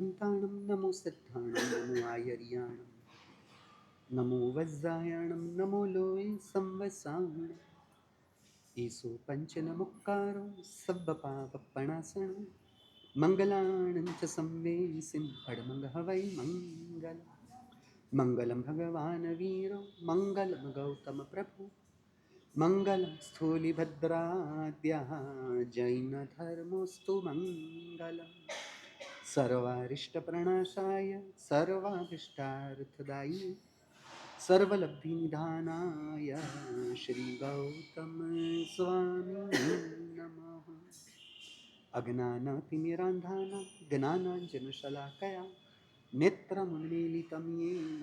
ताणं नमो सिद्धाणं नमो आयर्याणं नमो वज्रायणं नमो लोये संवसाणं ईसो पञ्चनमुक्कारो सब्बपापप्पणासनं मङ्गलानं च संवेसिं फड्मङ्गहवै मङ्गलम् मङ्गलं भगवान् वीरो मङ्गलं गौतमप्रभु मङ्गलं स्थूलिभद्राद्यः जैनधर्मोऽस्तु मङ्गलम् सर्वारिष्टप्रणाशाय सर्वाभीष्टार्थदायिने सर्वलब्धिनिधानाय श्रीगौतमस्वामिने नमः। अज्ञानातिमिरान्धानां ज्ञानाञ्जनशलाकया नेत्रमुन्मीलितं येन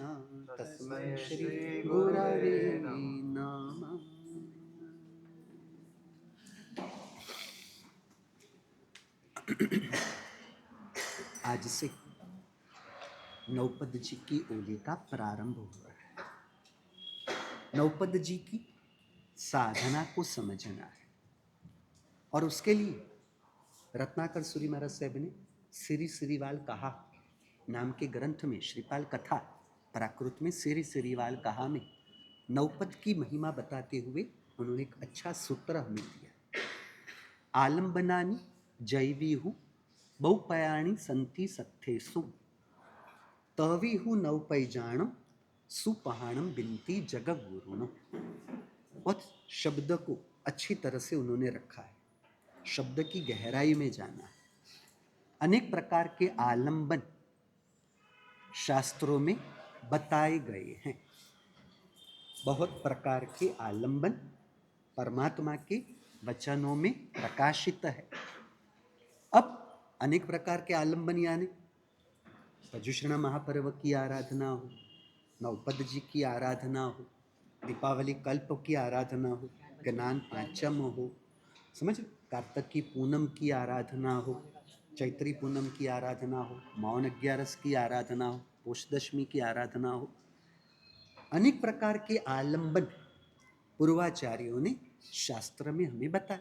तस्मै श्रीगुरवे नमः। आज से नौपद जी की ओली का प्रारंभ हुआ है। नौपद जी की साधना को समझना है और उसके लिए रत्नाकर सूरी महाराज साहब ने श्री श्रीवाल कहा नाम के ग्रंथ में श्रीपाल कथा प्राकृत में श्री श्रीवाल कहा में नौपद की महिमा बताते हुए उन्होंने एक अच्छा सूत्र हमें दिया। आलम्बनानि जैवीहु बहुपयाणि संति सत्थेसु तवीहु नौपैजाणम सुपहाणम बिनती जगगुरुणम। बहुत शब्द को अच्छी तरह से उन्होंने रखा है, शब्द की गहराई में जाना है। अनेक प्रकार के आलंबन शास्त्रों में बताए गए हैं। बहुत प्रकार के आलंबन परमात्मा के वचनों में प्रकाशित है। अब अनेक प्रकार के आलंबन यानी पजुषण महापर्व की आराधना हो, नौपद जी की आराधना हो, दीपावली कल्प की आराधना हो, ज्ञान पांचम हो, समझ, कार्तिक की पूनम की आराधना हो, चैत्री पूनम की आराधना हो, मौन 11 की आराधना हो, पोष दशमी की आराधना हो। अनेक प्रकार के आलंबन पूर्वाचार्यों ने शास्त्र में हमें बताया।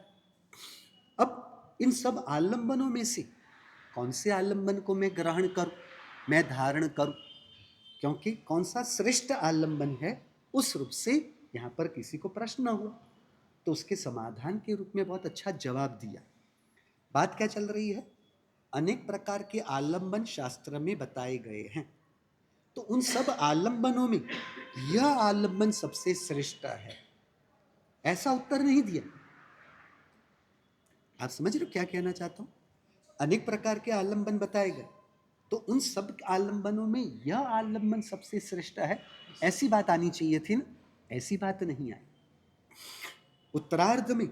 अब इन सब आलंबनों में से कौन से आलंबन को मैं ग्रहण करूं, मैं धारण करूं, क्योंकि कौन सा श्रेष्ठ आलंबन है उस रूप से यहाँ पर किसी को प्रश्न हुआ तो उसके समाधान के रूप में बहुत अच्छा जवाब दिया। बात क्या चल रही है? अनेक प्रकार के आलंबन शास्त्र में बताए गए हैं, तो उन सब आलंबनों में यह आलंबन सबसे श्रेष्ठ है, ऐसा उत्तर नहीं दिया। आप समझ रहे हो क्या कहना चाहता हूं? अनेक प्रकार के आलंबन बताए गए, तो उन सब आलंबनों में यह आलंबन सबसे श्रेष्ठ है, ऐसी बात आनी चाहिए थी ना, ऐसी बात नहीं आई। उत्तरार्ध में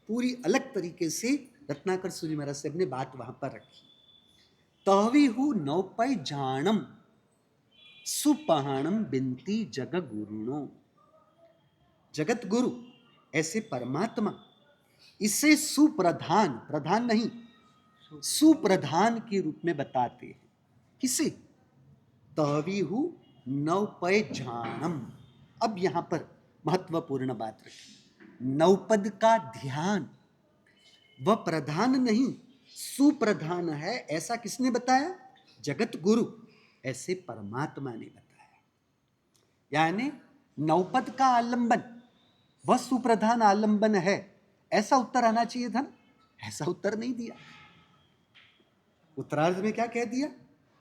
पूरी अलग तरीके से रत्नाकर सूरी महाराज साहब ने बात वहां पर रखी। तवीहु नौपय जानम सुपहाणम बिनती जग गुरुणो। जगत गुरु ऐसे परमात्मा इसे सुप्रधान, प्रधान नहीं सुप्रधान के रूप में बताते हैं। किसे? तवीहु नौपय जानम। अब यहां पर महत्वपूर्ण बात रखी, नौपद का ध्यान वह प्रधान नहीं सुप्रधान है, ऐसा किसने बताया? जगत गुरु, ऐसे परमात्मा ने बताया। यानी नौपद का आलंबन वह सुप्रधान आलंबन है, ऐसा उत्तर आना चाहिए था ना, ऐसा उत्तर नहीं दिया। उत्तरार्ध में क्या कह दिया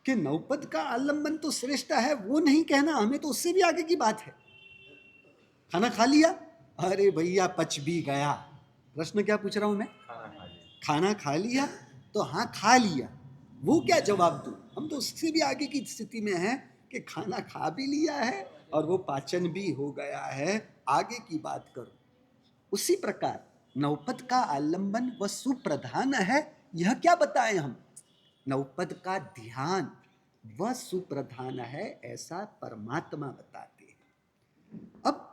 कि नौपद का आलंबन तो श्रेष्ठ है, वो नहीं कहना हमें, तो उससे भी आगे की बात है। खाना खा लिया? अरे भैया पच भी गया। प्रश्न क्या पूछ रहा हूं मैं? खाना खा लिया? तो हाँ खा लिया, वो क्या जवाब दूं? हम तो उससे भी आगे की स्थिति में हैं कि खाना खा भी लिया है और वो पाचन भी हो गया है, आगे की बात करो। उसी प्रकार नौपद का आलंबन वह सुप्रधान है, यह क्या बताएं हम? नौपद का ध्यान वह सुप्रधान है, ऐसा परमात्मा बताते हैं। अब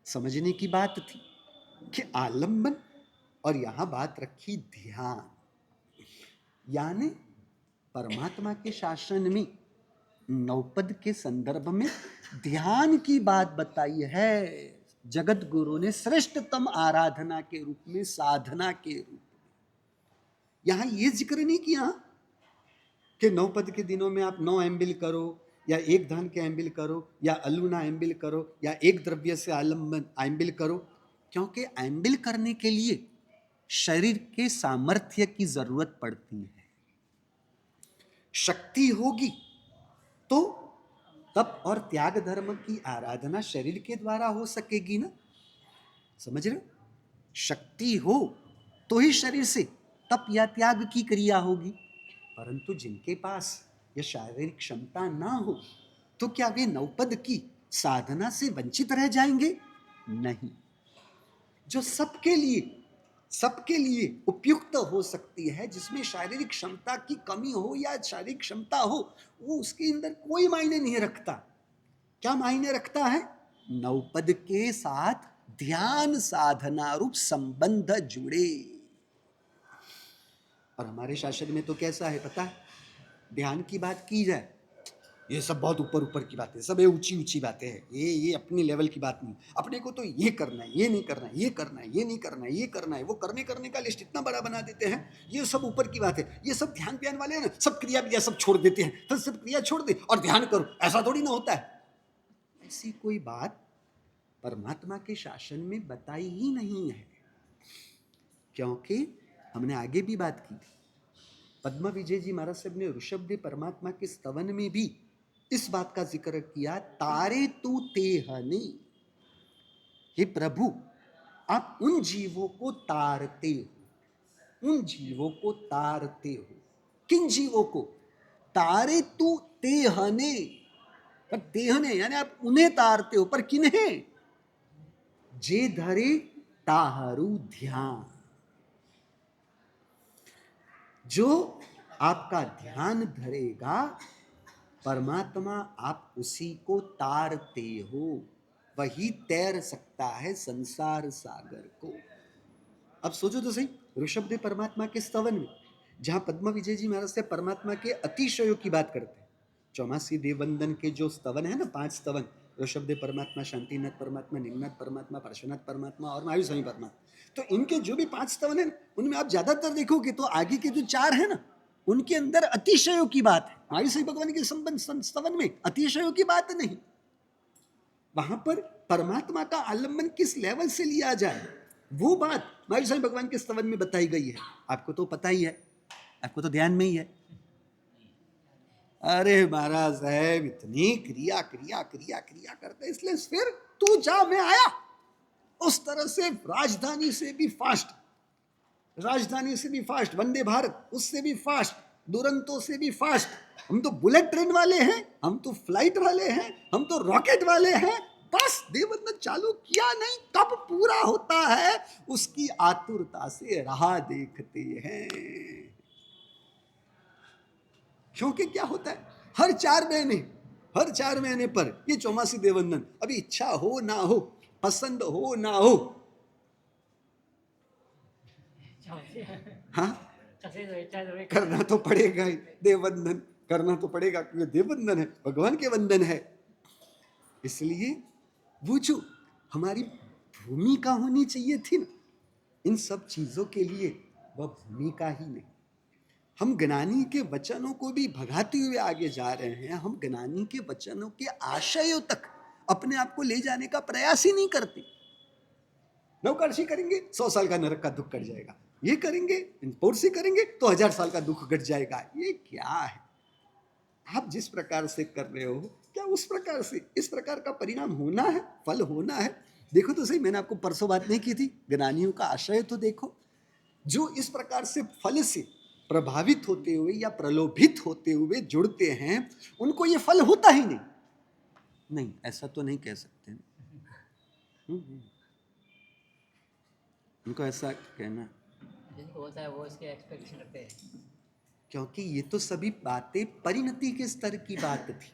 समझने की बात थी कि आलंबन, और यहां बात रखी ध्यान, यानी परमात्मा के शासन में नौपद के संदर्भ में ध्यान की बात बताई है। जगत गुरु ने श्रेष्ठतम आराधना के रूप में, साधना के रूप में, यहां यह जिक्र नहीं किया कि 9 पद के दिनों में आप 9 एम्बिल करो, या एक धान के एम्बिल करो, या अलूना एम्बिल करो, या एक द्रव्य से आलम्बन एम्बिल करो, क्योंकि एम्बिल करने के लिए शरीर के सामर्थ्य की जरूरत पड़ती है। शक्ति होगी तो तप और त्याग धर्म की आराधना शरीर के द्वारा हो सकेगी ना, समझ रहे हो? शक्ति हो तो ही शरीर से तप या त्याग की क्रिया होगी, परंतु जिनके पास यह शारीरिक क्षमता ना हो तो क्या वे नवपद की साधना से वंचित रह जाएंगे? नहीं। जो सबके लिए उपयुक्त हो सकती है, जिसमें शारीरिक क्षमता की कमी हो या शारीरिक क्षमता हो, वो उसके अंदर कोई मायने नहीं रखता। क्या मायने रखता है? नवपद के साथ ध्यान साधना रूप संबंध जुड़े। और हमारे शास्त्र में तो कैसा है पता है? ध्यान की बात की जाए, ये सब बहुत ऊपर ऊपर की बातें, सब ये ऊंची ऊंची बातें हैं, ये अपनी लेवल की बात नहीं। अपने को तो ये करना है, ये नहीं करना है, ये करना है, ये नहीं करना है, ये करना है, वो करने का लिस्ट इतना बड़ा बना देते हैं। ये सब ऊपर की बात है। ये सब ध्यान प्यान वाले हैं ना, सब क्रिया सब छोड़ देते हैं, फिर सब क्रिया छोड़ दे और ध्यान करो, ऐसा थोड़ी ना होता है। ऐसी कोई बात परमात्मा के शासन में बताई ही नहीं है, क्योंकि हमने आगे भी बात की थी। पद्म विजय जी महाराज साहब ने ऋषभदेव परमात्मा के स्तवन में भी इस बात का जिक्र किया, तारे तू तेहने, हे प्रभु आप उन जीवों को तारते हो, उन जीवों को तारते हो। किन जीवों को? तारे तू तेहने, पर तेहने यानी आप उन्हें तारते हो, पर किन्हें? जे धरे ताहरू ध्यान, जो आपका ध्यान धरेगा परमात्मा, आप उसी को तारते हो, वही तैर सकता है संसार सागर को। अब सोचो तो सही, ऋषभदेव परमात्मा के स्तवन में जहां पद्म विजय जी महाराज से परमात्मा के अतिशयों की बात करते हैं, 84 देववंदन के जो स्तवन है ना, 5 स्तवन, ऋषभदेव परमात्मा, शांतिनाथ परमात्मा, निम्नाथ परमात्मा, पार्श्वनाथ परमात्मा और महावीर स्वामी परमात्मा, तो इनके जो भी 5 स्तवन है उनमें आप ज्यादातर देखोगे तो आगे के जो 4 है ना, उनके अंदर अतिशयों की बात है। महावीर स्वामी भगवान के संबंध स्तवन में अतिशयों की बात नहीं। वहां पर परमात्मा का आलम्बन किस लेवल से लिया जाए, वो बात महावीर स्वामी भगवान के स्तवन में बताई गई है। आपको तो पता ही है, आपको तो ध्यान में ही है। अरे महाराज साहब इतनी क्रिया क्रिया क्रिया क्रिया करते, इसलिए फिर तू जा मैं आया, उस तरह से राजधानी से भी फास्ट, राजधानी से भी फास्ट, वंदे भारत उससे भी फास्ट, दुरंतो से भी फास्ट। हम तो बुलेट ट्रेन वाले हैं, हम तो फ्लाइट वाले हैं, हम तो रॉकेट वाले हैं। बस देववंदन चालू किया नहीं, कब पूरा होता है उसकी आतुरता से राह देखते हैं। क्योंकि क्या होता है, हर 4 महीने पर ये 84 देववंदन, अभी इच्छा हो ना हो, पसंद हो ना हो, हाँ करना तो पड़ेगा ही, देववंदन करना तो पड़ेगा, क्योंकि देववंदन है, भगवान के वंदन है। इसलिए वो जो हमारी भूमिका होनी चाहिए थी ना इन सब चीजों के लिए, वह भूमिका ही नहीं। हम ज्ञानी के वचनों को भी भगाते हुए आगे जा रहे हैं। हम ज्ञानी के वचनों के आशयों तक अपने आप को ले जाने का प्रयास ही नहीं करते। नवकार्षी करेंगे 100 साल का नरक का दुख कट जाएगा, ये करेंगे पौरसी करेंगे तो 1000 साल का दुख घट जाएगा। ये क्या है? आप जिस प्रकार से कर रहे हो, क्या उस प्रकार से इस प्रकार का परिणाम होना है, फल होना है? देखो तो सही, मैंने आपको परसों बात नहीं की थी, ज्ञानियों का आशय तो देखो, जो इस प्रकार से फल से प्रभावित होते हुए या प्रलोभित होते हुए जुड़ते हैं, उनको ये फल होता ही नहीं, ऐसा तो नहीं कह सकते। उनको ऐसा कहना जिनको होता है वो इसके एक्सपेक्टेशन रखते हैं, क्योंकि ये तो सभी बातें परिणति के स्तर की बात थी।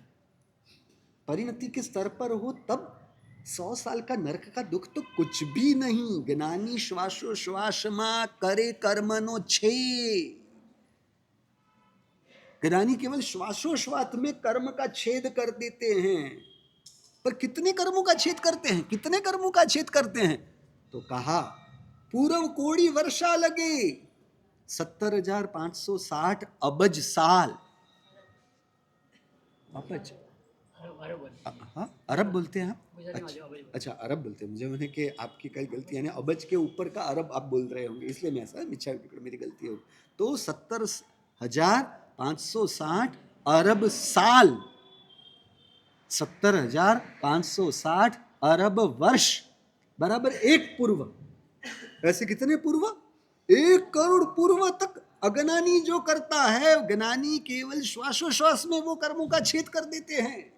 परिणति के स्तर पर हो तब 100 साल का नरक का दुख तो कुछ भी नहीं। ज्ञानी श्वासोश्वास मां करे कर्मनो छे, ज्ञानी केवल श्वासोश्वास में कर्म का छेद कर देते हैं। पर कितने कर्मों का छेद करते हैं, कितने कर्मों का छेद करते हैं? तो कहा पूर्व कोड़ी वर्षा लगे, 70,560 अबज साल अपच, अरब अरब बोलते हैं। हाँ अरब बोलते हैं आप? गुजराती में अच्छा, अरब बोलते हैं। अच्छा अरब बोलते हैं। मुझे मैंने कि आपकी कई गलती, यानी अबज के ऊपर का अरब आप बोल रहे होंगे, इसलिए मैं ऐसा मिच्छा मेरी गलती होगी। तो 70,560 अरब साल, 70,560 अरब वर्ष बराबर एक पूर्व। वैसे कितने पूर्व? 1 करोड़ पूर्व तक अगनानी जो करता है, ज्ञानी केवल श्वासोश्वास में वो कर्मों का छेद कर देते हैं।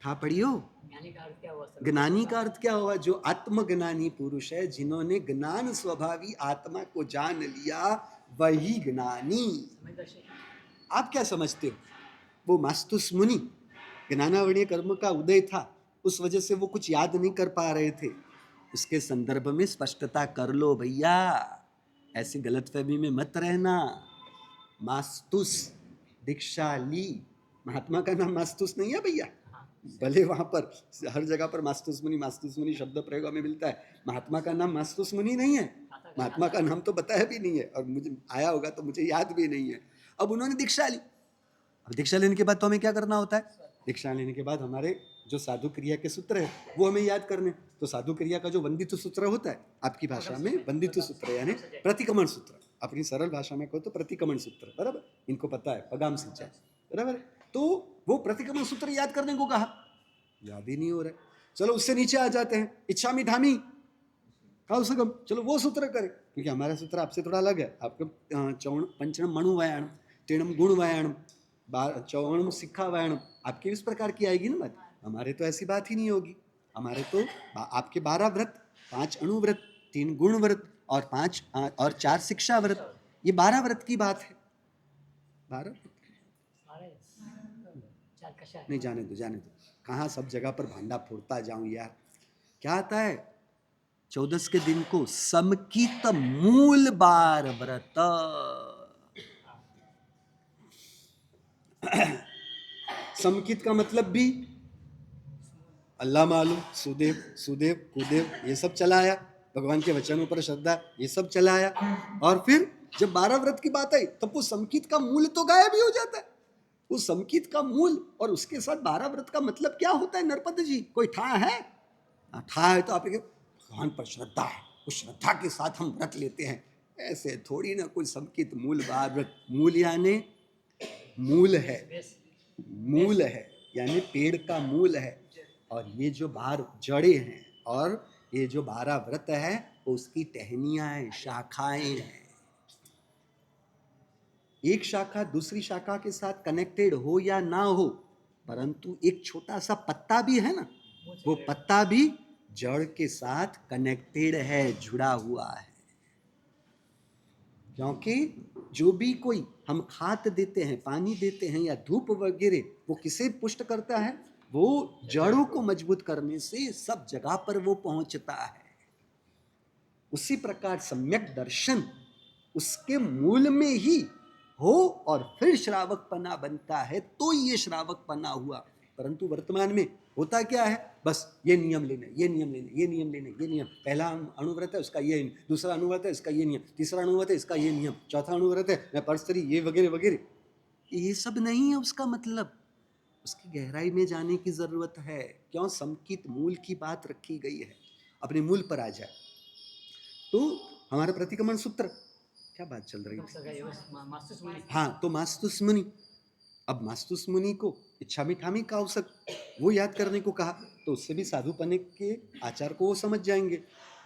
था पढ़ियो। ज्ञानी का अर्थ क्या हुआ सर? ज्ञानी का अर्थ क्या हुआ? जो आत्मज्ञानी पुरुष है, जिन्होंने ज्ञान स्वभावी आत्मा को जान लिया, वही ज्ञानी। समझदर्शी। आप क्या समझते हो? वो मास्तुस मुनि, ज्ञानावरणीय कर्म का उदय था, उस वजह से वो कुछ याद नहीं कर पा रहे थे। उसके संदर्भ में स्पष्टता कर लो भैया, ऐसी गलतफहमी में मत रहना। मास्तुस, दीक्षा ली, महात्मा का नाम मास्तुस नहीं है भैया। भले वहां पर हर जगह पर मास्तुस मुनि शब्द प्रयोग में मिलता है, महात्मा का नाम मास्तुस मुनि नहीं है। महात्मा का नाम तो बताया भी नहीं है, और मुझे आया होगा तो मुझे याद भी नहीं है। अब उन्होंने दीक्षा ली। अब दीक्षा लेने के बाद तो हमें क्या करना होता है? दीक्षा लेने के बाद हमारे जो साधु क्रिया के सूत्र है वो हमें याद करने। तो साधु क्रिया का जो वंदित सूत्र होता है, आपकी भाषा में वंदित सूत्र यानी प्रतिक्रमण सूत्र, अपनी सरल भाषा में कहो तो प्रतिक्रमण सूत्र, बराबर? इनको पता है, पगाम सिंचाई, बराबर? तो वो प्रतिक्रमण सूत्र याद करने को कहा, याद ही नहीं हो रहा है। चलो उससे नीचे आ जाते हैं, इच्छामि धामी कौसगम, चलो वो सूत्र करें, क्योंकि हमारा सूत्र आपसे थोड़ा अलग है। आपका पंचम मणुवायाणम, तीणम गुणवायाणम, चौवणम शिक्षावायाणम, आपकी इस प्रकार की आएगी ना बात। हमारे तो ऐसी बात ही नहीं होगी। हमारे तो आपके 12 व्रत, 5 अणुव्रत, 3 गुण व्रत और 5 और 4 शिक्षा व्रत, ये 12 व्रत की बात है। 12 नहीं, जाने दो जाने दो, कहाँ सब जगह पर भांडा फोड़ता जाऊं यार। क्या आता है 14 के दिन को समकित मूल बार व्रत। समकित का मतलब भी अल्लाह मालूम, सुदेव सुदेव कुदेव ये सब चलाया, भगवान के वचनों पर श्रद्धा ये सब चलाया। और फिर जब 12 व्रत की बात आई तब वो समकित का मूल तो गायब ही हो जाता है। वो समकित का मूल और उसके साथ 12 व्रत का मतलब क्या होता है नरपत जी? कोई ठा है? ठा है तो आप भगवान पर श्रद्धा है, उस श्रद्धा के साथ हम व्रत लेते हैं, ऐसे थोड़ी ना। कोई समकित मूल 12 व्रत, मूल यानी मूल है, मूल है यानी पेड़ का मूल है। और ये जो 12 जड़े हैं और ये जो 12 व्रत है वो उसकी टहनियां हैं, शाखाएं हैं। एक शाखा दूसरी शाखा के साथ कनेक्टेड हो या ना हो, परंतु एक छोटा सा पत्ता भी है ना, वो पत्ता भी जड़ के साथ कनेक्टेड है, जुड़ा हुआ है। क्योंकि जो भी कोई हम खाद देते हैं, पानी देते हैं या धूप वगैरह, वो किसे पुष्ट करता है? वो जड़ों को मजबूत करने से सब जगह पर वो पहुंचता है। उसी प्रकार सम्यक दर्शन उसके मूल में ही हो और फिर श्रावकपना बनता है, तो ये श्रावकपना हुआ। परंतु वर्तमान में होता क्या है? बस ये नियम लेना, ये नियम लेना, ये नियम लेना, ये नियम, पहला अणुव्रत है उसका ये, दूसरा अणुव्रत है इसका ये नियम, तीसरा अणुव्रत है इसका ये नियम, चौथा अणुव्रत है मैं परस्तरी, ये वगैरह वगैरह। ये सब नहीं है उसका मतलब। उसकी गहराई में जाने की जरूरत है। क्यों? समकित मूल की बात रखी गई है। अपने मूल पर आ जाए तो हमारा प्रतिक्रमण सूत्र, क्या बात चल रही है? हाँ, तो मास्तुस मुनि, अब मास्तुस मुनि को इच्छामि ठामी कौसग वो याद करने को कहा, तो उससे भी साधुपने के आचार को वो समझ जाएंगे,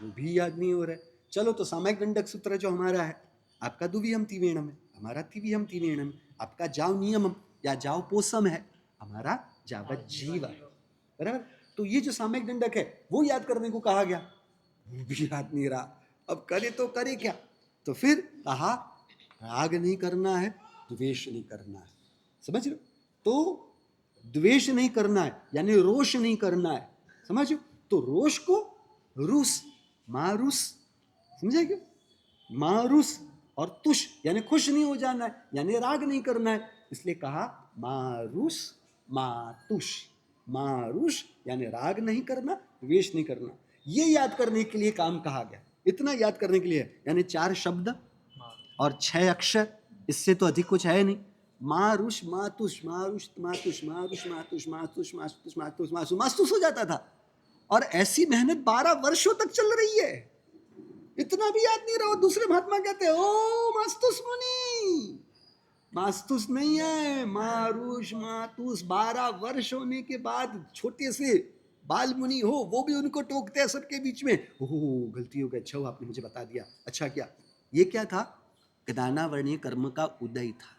वो भी याद नहीं हो रहा है। चलो तो सामयिक दंडक सूत्र जो हमारा है, आपका दुवियम तिवेणम है, हमारा तिवियम तिवेणम, आपका जाव नियमम या जाव पोषम है, हमारा जावत जीव है, बराबर? तो ये जो सामयिक दंडक है वो याद करने को कहा गया, वो भी याद नहीं रहा। अब करे तो करे क्या? तो फिर कहा राग नहीं करना है, द्वेष नहीं करना है। समझ लो? तो द्वेष नहीं करना है यानी रोष नहीं करना है, समझ लो? तो रोष को रुस, मारुस, समझे क्या? मारुस और तुष यानी खुश नहीं हो जाना है, यानी राग नहीं करना है, इसलिए कहा मारुस मातुष। मारुष यानी राग नहीं करना, द्वेष नहीं करना। ये याद करने के लिए काम कहा गया, इतना याद करने के लिए, यानी 4 शब्द और 6 अक्षर, इससे तो अधिक कुछ है नहीं। मारुष मातुष मारुष मातुष मारुष मातुष मातुष मातुष मातुष मातुष मास्तुष हो जाता था। और ऐसी मेहनत 12 वर्षों तक चल रही है। इतना भी याद नहीं रहा। दूसरे महात्मा कहते हैं ओ मास्तुष मुनि, मास्तुष नहीं है, मारुष मातुष। 12 वर्ष होने के बाद छोटे से बाल मुनि हो, वो भी उनको टोकते हैं सबके बीच में। ओह गलती हो गई, अच्छा आपने मुझे बता दिया, अच्छा क्या। ये क्या था? ज्ञानावर्णीय कर्म का उदय था।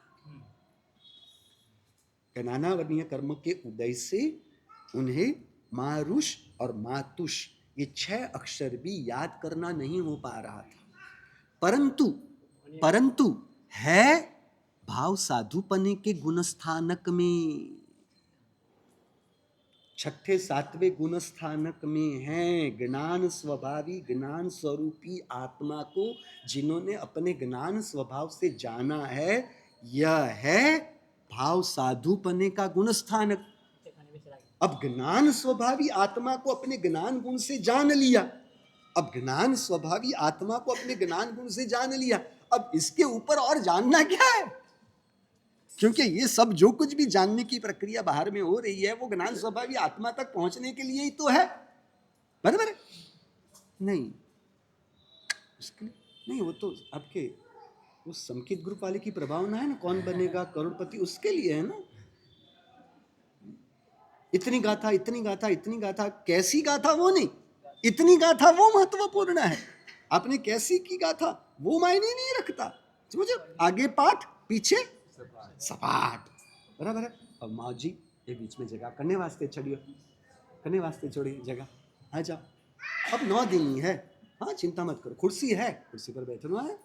ज्ञानावर्णीय कर्म के उदय से उन्हें मारुष और मातुष ये 6 अक्षर भी याद करना नहीं हो पा रहा था। परंतु है भाव साधुपने के गुणस्थानक में, 6ठे 7वें गुणस्थानक में है। ज्ञान स्वभावी ज्ञान स्वरूपी आत्मा को जिन्होंने अपने ज्ञान स्वभाव से जाना है, यह है भाव साधुपने का गुणस्थानक। अब ज्ञान स्वभावी आत्मा को अपने ज्ञान गुण से जान लिया। अब ज्ञान स्वभावी आत्मा को अपने ज्ञान गुण से जान लिया, अब इसके ऊपर और जानना क्या है? क्योंकि ये सब जो कुछ भी जानने की प्रक्रिया बाहर में हो रही है वो ज्ञान स्वभावी आत्मा तक पहुंचने के लिए ही तो है, बराबर है? नहीं, उसके लिए नहीं, वो तो आपके वो संकेत ग्रुप वाले की प्रभावना है ना, कौन बनेगा करोड़पति, उसके लिए है ना। इतनी गाथा इतनी गाथा इतनी गाथा, कैसी गाथा वो नहीं, इतनी गाथा वो महत्वपूर्ण है। आपने कैसी की गाथा वो मायने नहीं रखता, समझो। आगे पाठ पीछे सपाट, बराबर है। और माँ जी ये बीच में जगह करने वास्ते छड़ियो, करने वास्ते छोड़ी जगह, आ जाओ। अब 9 दिन ही है, हाँ चिंता मत करो, कुर्सी है, कुर्सी पर बैठना है,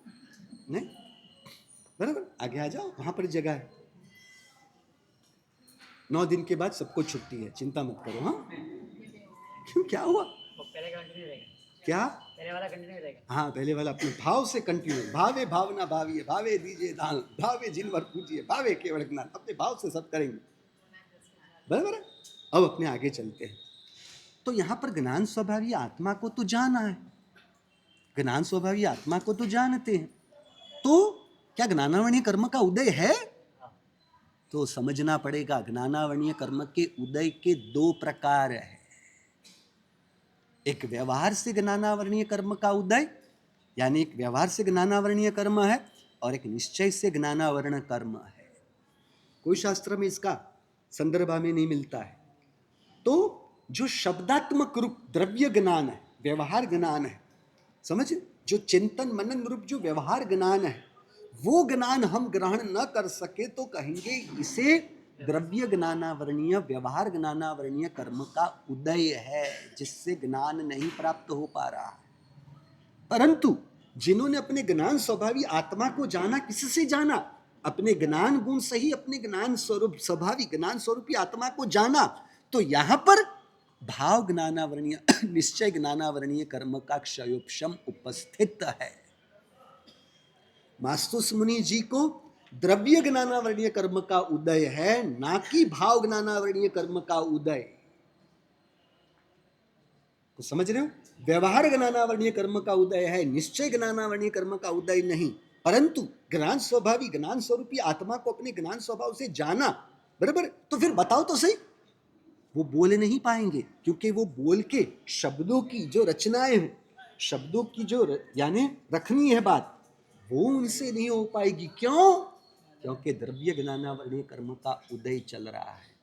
नहीं बराबर, आगे आ जाओ, वहां पर जगह है। 9 दिन के बाद सबको छुट्टी है, चिंता मत करो। हाँ क्यों, क्या हुआ? पहले कंटिन्यू रहेगा क्या? पहले वाला कंटिन्यू रहेगा। हाँ पहले वाला अपने भाव से कंटिन्यू। भावे भावना भाविये, भावे दीजिए दान, भावे जिन वर पूजिए, भावे केवल ज्ञान। अपने भाव से सब करेंगे, बराबर है। अब अपने आगे चलते हैं। तो यहाँ पर ज्ञान स्वभावी आत्मा को तो जाना है, ज्ञान स्वभावी आत्मा को तो जानते हैं, तो क्या ज्ञानावर्णीय कर्म का उदय है? तो समझना पड़ेगा ज्ञानावर्णीय कर्म के उदय के 2 प्रकार है। एक व्यवहार से ज्ञानावर्णीय कर्म का उदय, यानी एक व्यवहार से ज्ञानावर्णीय कर्म है, और एक निश्चय से ज्ञानावरण कर्म है। कोई शास्त्र में इसका संदर्भ हमें नहीं मिलता है। तो जो शब्दात्मक रूप द्रव्य ज्ञान है, व्यवहार ज्ञान है, समझ, जो चिंतन मनन रूप जो व्यवहार ज्ञान है, वो ज्ञान हम ग्रहण न कर सके तो कहेंगे इसे द्रव्य ज्ञानावरणीय व्यवहार ज्ञानावरणीय कर्म का उदय है, जिससे ज्ञान नहीं प्राप्त हो पा रहा है। परंतु जिन्होंने अपने ज्ञान स्वभावी आत्मा को जाना, किससे जाना? अपने ज्ञान गुण से ही अपने ज्ञान स्वरूप स्वभावी ज्ञान स्वरूपी आत्मा को जाना, तो यहां पर भाव ज्ञानावरणीय निश्चय ज्ञानावरणीय कर्म का क्षयोपशम उपस्थित है। मास्तुस मुनि जी को द्रव्य ज्ञानावरणीय कर्म का उदय है, ना कि भाव ज्ञानावरणीय कर्म का उदय। तो समझ रहे हो, व्यवहार ज्ञानावरणीय कर्म का उदय है, निश्चय ज्ञानावरणीय कर्म का उदय नहीं। परंतु ज्ञान स्वभावी ज्ञान स्वरूपी आत्मा को अपने ज्ञान स्वभाव से जाना, बराबर। तो फिर बताओ तो सही, वो बोल नहीं पाएंगे, क्योंकि वो बोल के शब्दों की जो रचनाएं हैं, शब्दों की जो यानी रखनी है बात, वो उनसे नहीं हो पाएगी। क्यों? क्योंकि द्रव्य ज्ञानावरणीय कर्म का उदय चल रहा है।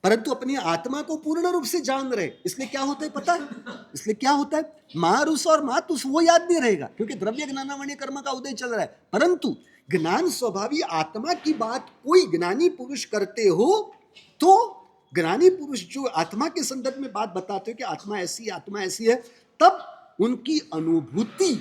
परंतु अपनी आत्मा को पूर्ण रूप से जान रहे, इसलिए क्या होता है पता है? इसलिए क्या होता है, मारुष और मातुष वो याद नहीं रहेगा, क्योंकि द्रव्य ज्ञानावरणीय कर्म का उदय चल रहा है। परंतु ज्ञान स्वभावी आत्मा की बात कोई ज्ञानी पुरुष करते हो, तो ज्ञानी पुरुष जो आत्मा के संदर्भ में बात बताते हो कि आत्मा ऐसी है, तब उनकी अनुभूति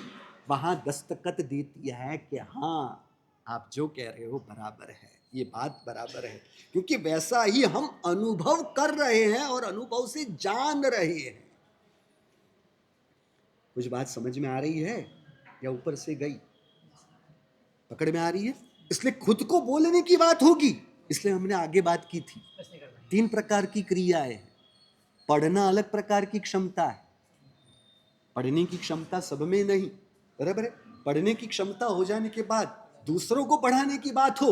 वहां दस्तखत देती है कि हाँ आप जो कह रहे हो बराबर है, ये बात बराबर है, क्योंकि वैसा ही हम अनुभव कर रहे हैं और अनुभव से जान रहे हैं। कुछ बात समझ में आ रही है या ऊपर से गई, पकड़ में आ रही है? इसलिए खुद को बोलने की बात होगी, इसलिए हमने आगे बात की थी। 3 प्रकार की क्रियाएं, पढ़ना अलग प्रकार की क्षमता है, पढ़ने की क्षमता सब में नहीं, बराबर है। पढ़ने की क्षमता हो जाने के बाद दूसरों को पढ़ाने की बात हो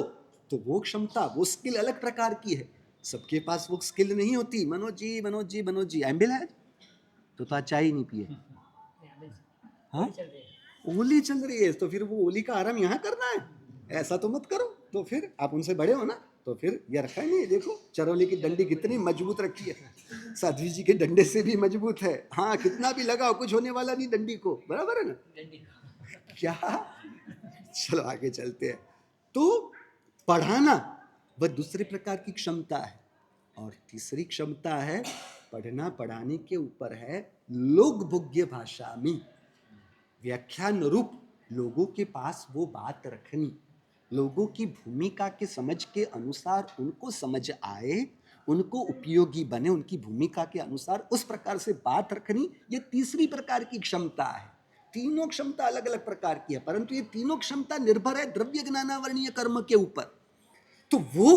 तो वो क्षमता, वो स्किल अलग प्रकार की है। सबके पास वो स्किल नहीं होती। मनोज जी, मनोज जी, मनोज जी, एम्बिल है तो आज चाय ही नहीं पिए। हाँ, चल रही है। ओली चल रही है तो फिर वो ओली का आराम यहाँ करना है, ऐसा तो मत करो। तो फिर आप उनसे बड़े हो ना, तो फिर ये रखा है नहीं। देखो चरौली की डंडी कितनी मजबूत रखी है, साध्वी जी के डंडे से भी मजबूत है। हाँ, कितना भी लगाओ कुछ होने वाला नहीं डंडी को, बराबर है ना। डंडी क्या, चलो आगे चलते हैं। तो पढ़ाना वह दूसरे प्रकार की क्षमता है। और तीसरी क्षमता है, पढ़ना पढ़ाने के ऊपर है, लोक भोग्य भाषा में व्याख्यान रूप लोगों के पास वो बात रखनी, लोगों की भूमिका के समझ के अनुसार उनको समझ आए, उनको उपयोगी बने, उनकी भूमिका के अनुसार उस प्रकार से बात रखनी। ये तीसरी प्रकार की क्षमता है। तीनों क्षमता अलग अलग प्रकार की है, परंतु ये तीनों क्षमता निर्भर है द्रव्य ज्ञानावरणीय कर्म के ऊपर। तो वो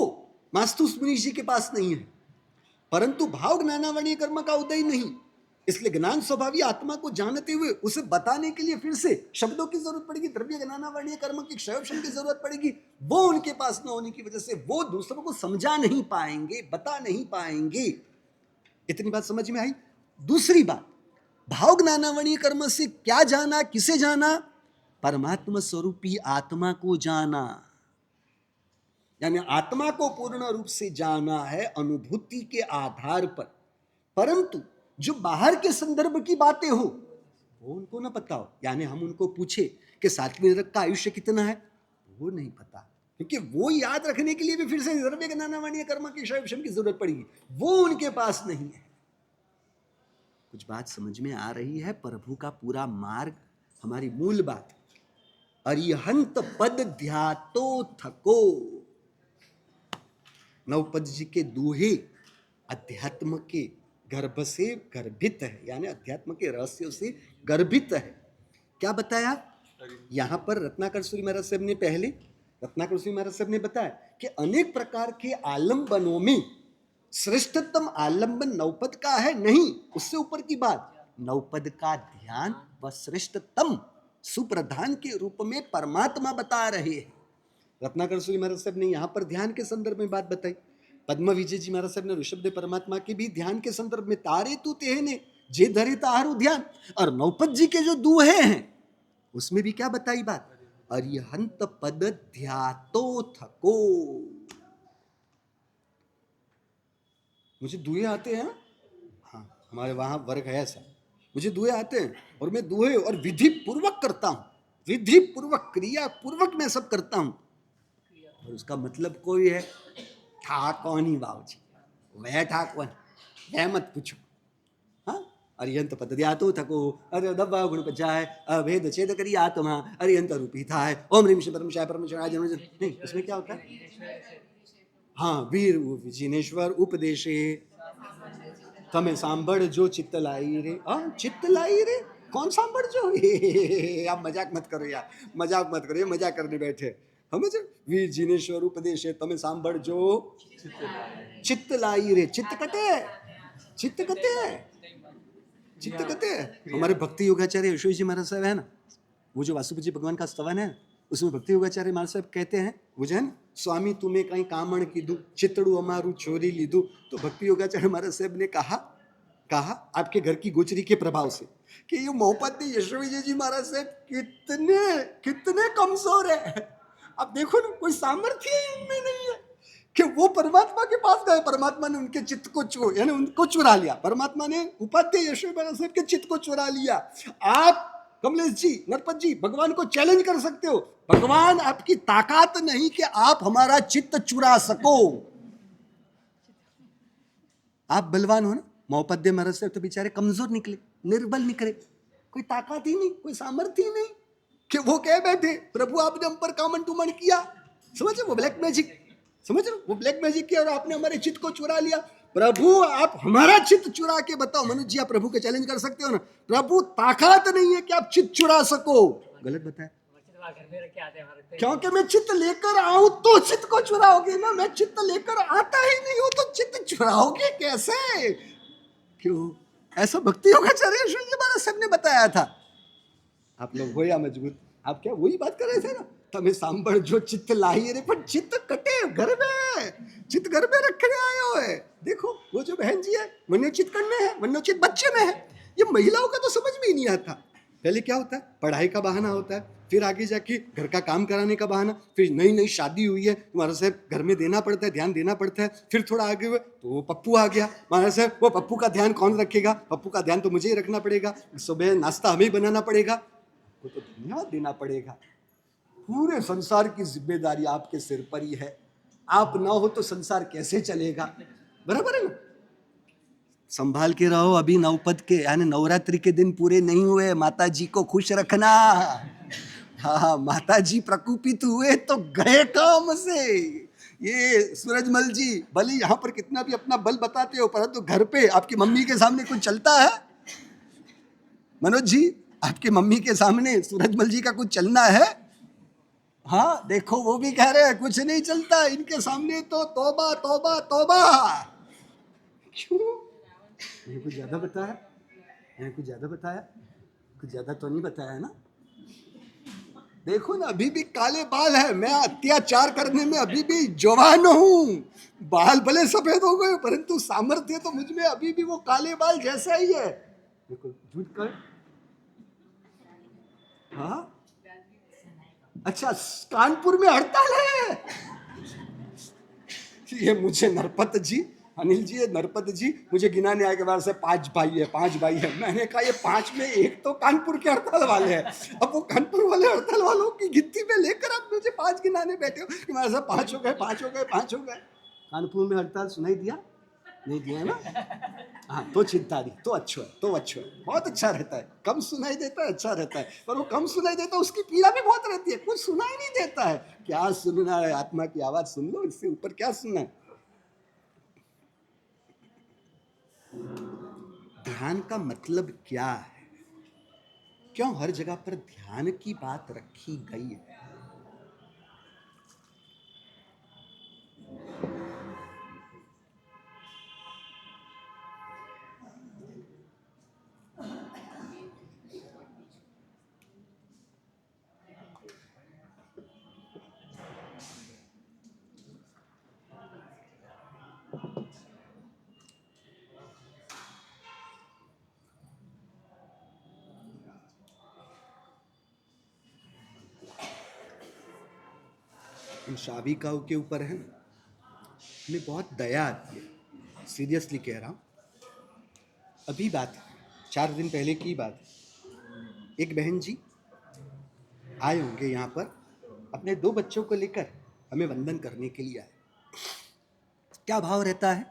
मास्तुस मुनि जी के पास नहीं है, परंतु भाव ज्ञानावरणीय कर्म का उदय नहीं, इसलिए ज्ञान स्वभावी आत्मा को जानते हुए उसे बताने के लिए फिर से शब्दों की जरूरत पड़ेगी, द्रव्य ज्ञानावरणीय कर्म की क्षयोक्षम की जरूरत पड़ेगी। वो उनके पास न होने की वजह से वो दूसरों को समझा नहीं पाएंगे, बता नहीं पाएंगे। इतनी बात समझ में आई। दूसरी बात, भाव ज्ञानावरणीय कर्म से क्या जाना, किसे जाना? परमात्मा स्वरूपी आत्मा को जाना, यानी आत्मा को पूर्ण रूप से जाना है अनुभूति के आधार पर। परंतु जो बाहर के संदर्भ की बातें हो वो उनको ना पता हो, यानी हम उनको पूछे कि सातवें नरक का आयुष्य कितना है, वो नहीं पता, क्योंकि वो याद रखने के लिए भी फिर से द्रव्य ज्ञानावरणीय कर्म की क्षयोक्षम की जरूरत पड़ेगी, वो उनके पास नहीं है। कुछ बात समझ में आ रही है? प्रभु का पूरा मार्ग, हमारी मूल बात, अरिहंत पद ध्यातो थको। नवपद जी के दोहे अध्यात्म के गर्भ से गर्भित है, यानी अध्यात्म के रहस्यों से गर्भित है। क्या बताया यहां पर रत्नाकर सूरी महाराज साहब ने? पहले रत्नाकर सूरी महाराज साहब ने बताया कि अनेक प्रकार के आलंबनों में श्रेष्ठतम आलंबन नवपद का है, नहीं उससे ऊपर की बात, नवपद का ध्यान व श्रेष्ठतम सुप्रधान के रूप में परमात्मा बता रहे हैं। रत्नाकर सूरी महाराज साहब ने यहाँ पर ध्यान के संदर्भ में बात बताई। पद्म विजय जी महाराज साहब ने ऋषभदेव परमात्मा के भी ध्यान के संदर्भ में तारे तू तेहने जे धरे तारू ध्यान, और नवपद जी के जो दोहे हैं उसमें भी क्या बताई बात, अरिहंत पद ध्यातो थको। मुझे दोहे आते हैं, हाँ हमारे वहां वर्ग है ऐसा, मुझे दोहे आते हैं और मैं दोहे और विधि पूर्वक करता हूं, विधि पूर्वक क्रिया पूर्वक मैं सब करता हूं। और उसका मतलब कोई है ठा कौन ही बाबू जी, वह ठा कौन, वह मत पूछो। हाँ, अरिहंत पद ध्यातो थको, अरे दब्बा गुण पचाए, अभेद छेद करी आत्मा, अरिहंत रूपी था है, ओम ह्रीम श्री परमेश्वराय परमेश्वराय जन्म। नहीं, उसमें क्या होता है? हाँ, वीर जिनेश्वर उपदेशे तमें सांभड़ जो चित्त लाई रे। हाँ, चित्त लाई रे, कौन सांभड़ जो? आप मजाक मत करो यार, मजाक मत करो, ये मजाक करने बैठे। समझ, वीर जिनेश्वर उपदेशे तमें सांभड़ जो चित्त लाई रे। चित्त कटे, चित्त कटे, चित्त कटे। हमारे भक्ति योगाचार्य यशोई जी महाराज साहब है ना, वो जो वासुदेव जी भगवान का स्तवन है उसमें भक्ति योगाचार्य महाराज साहब कहते हैं, वो जो है ना, स्वामी तुम्हें कहीं कामण कीधु चितड़ू अमारू चोरी लीधु। तो भक्ति योगाचार्य महाराज साहब ने कहा आपके घर की गोचरी के प्रभाव से कि ये मोहपति यशोविजय जी महाराज साहब कितने कितने कमजोर है। अब देखो ना, कोई सामर्थ्य इनमें नहीं है कि वो परमात्मा के पास गए, परमात्मा ने उनके चित्त को यानी उनको चुरा लिया, परमात्मा ने उपाध्याय यशोविजय महाराज साहब के चित्त को चुरा लिया। आप कमलेश जी, नरपत जी, भगवान को चैलेंज कर सकते हो, भगवान आपकी ताकत नहीं कि आप हमारा चित्त चुरा सको। आप बलवान हो ना, मोहपद्य महाराज से तो बेचारे कमजोर निकले, निर्बल निकले, कोई ताकत ही नहीं, कोई सामर्थ्य ही नहीं कि वो कह बैठे प्रभु आपने हम पर कामन टूमन किया। समझ रहे, वो ब्लैक मैजिक, समझ रहे, वो ब्लैक मैजिक किया और आपने हमारे चित्त को चुरा लिया। प्रभु आप हमारा चित्त चुरा के बताओ। मनुष्य जी, आप प्रभु के चैलेंज कर सकते हो ना, प्रभु ताकत नहीं है कि आप चित्त चुरा सको। गलत बताया, घर में रख के आते हैं हमारे, क्योंकि मैं चित्त लेकर आऊं तो चित्त को चुराओगे ना, मैं चित्त लेकर आता ही नहीं हूं तो चित्त चुराओगे कैसे? क्यों? ऐसा भक्ति योगाचार्य यशोविजय महाराज साहब ने बताया था। आप लोग हो या मजबूत, आप क्या वही बात कर रहे थे ना તમે સાંભળજો चित्त लाई रे, पर चित्त कटे घर में रखने आए हो है। देखो वो जो बहन जी है मनोचित करने है, मनोचित बच्चे में है। ये महिलाओं का तो समझ में ही नहीं आता। पहले क्या होता है, पढ़ाई का बहाना होता है, फिर आगे जाके घर का काम कराने का बहाना, फिर नई नई शादी हुई है, तुम्हारा साहब घर में देना पड़ता है, ध्यान देना पड़ता है। फिर थोड़ा आगे हुए तो वो पप्पू आ गया, महाराज साहब वो पप्पू का ध्यान कौन रखेगा, पप्पू का ध्यान तो मुझे ही रखना पड़ेगा, सुबह नाश्ता हमें ही बनाना पड़ेगा, वो तो धन्यवाद देना पड़ेगा। पूरे संसार की जिम्मेदारी आपके सिर पर ही है। आप ना हो तो संसार कैसे चलेगा, बराबर है ना। संभाल के रहो, अभी नवपद के यानी नवरात्रि के दिन पूरे नहीं हुए, माता जी को खुश रखना। हाँ, माता जी प्रकोपित हुए तो गए काम से। ये सूरजमल जी भले यहाँ पर कितना भी अपना बल बताते हो, परंतु घर पे आपकी मम्मी के सामने कुछ चलता है? मनोज जी, आपकी मम्मी के सामने सूरजमल जी का कुछ चलना है? हाँ देखो, वो भी कह रहे हैं कुछ नहीं चलता इनके सामने, तो तौबा तौबा तौबा। क्यों? मैंने कुछ ज्यादा बताया? कुछ ज्यादा तो नहीं बताया ना। देखो ना, अभी भी काले बाल है, मैं अत्याचार करने में अभी भी जवान हूँ। बाल भले सफेद हो गए परंतु सामर्थ्य तो मुझ में अभी भी वो काले बाल जैसा ही है। देखो झूठ कर। हाँ अच्छा, कानपुर में हड़ताल है। ये मुझे नरपत जी, अनिल जी, ये नरपत जी मुझे गिनाने आए के बाद से 5 भाई है। मैंने कहा ये 5 में एक तो कानपुर के हड़ताल वाले हैं। अब वो कानपुर वाले हड़ताल वालों की गिनती में लेकर आप मुझे 5 गिनाने बैठे हो कि मेरे साथ 5 हो गए। कानपुर में हड़ताल सुनाई दिया? नहीं दिया ना। हाँ तो चिंता नहीं, तो अच्छो है, बहुत अच्छा रहता है। कम सुनाई देता है, अच्छा रहता है, पर वो कम सुनाई देता है उसकी पीड़ा भी बहुत रहती है। कुछ सुनाई नहीं देता है, क्या सुनना है, आत्मा की आवाज सुन लो, इससे ऊपर क्या सुनना है। ध्यान का मतलब क्या है, क्यों हर जगह पर ध्यान की बात रखी गई है? इन शाबिकाओं के ऊपर है ना, हमें बहुत दया आती है, सीरियसली कह रहा हूँ। अभी बात 4 दिन पहले की बात है, एक बहन जी आए होंगे यहाँ पर, अपने 2 बच्चों को लेकर हमें वंदन करने के लिए आए। क्या भाव रहता है,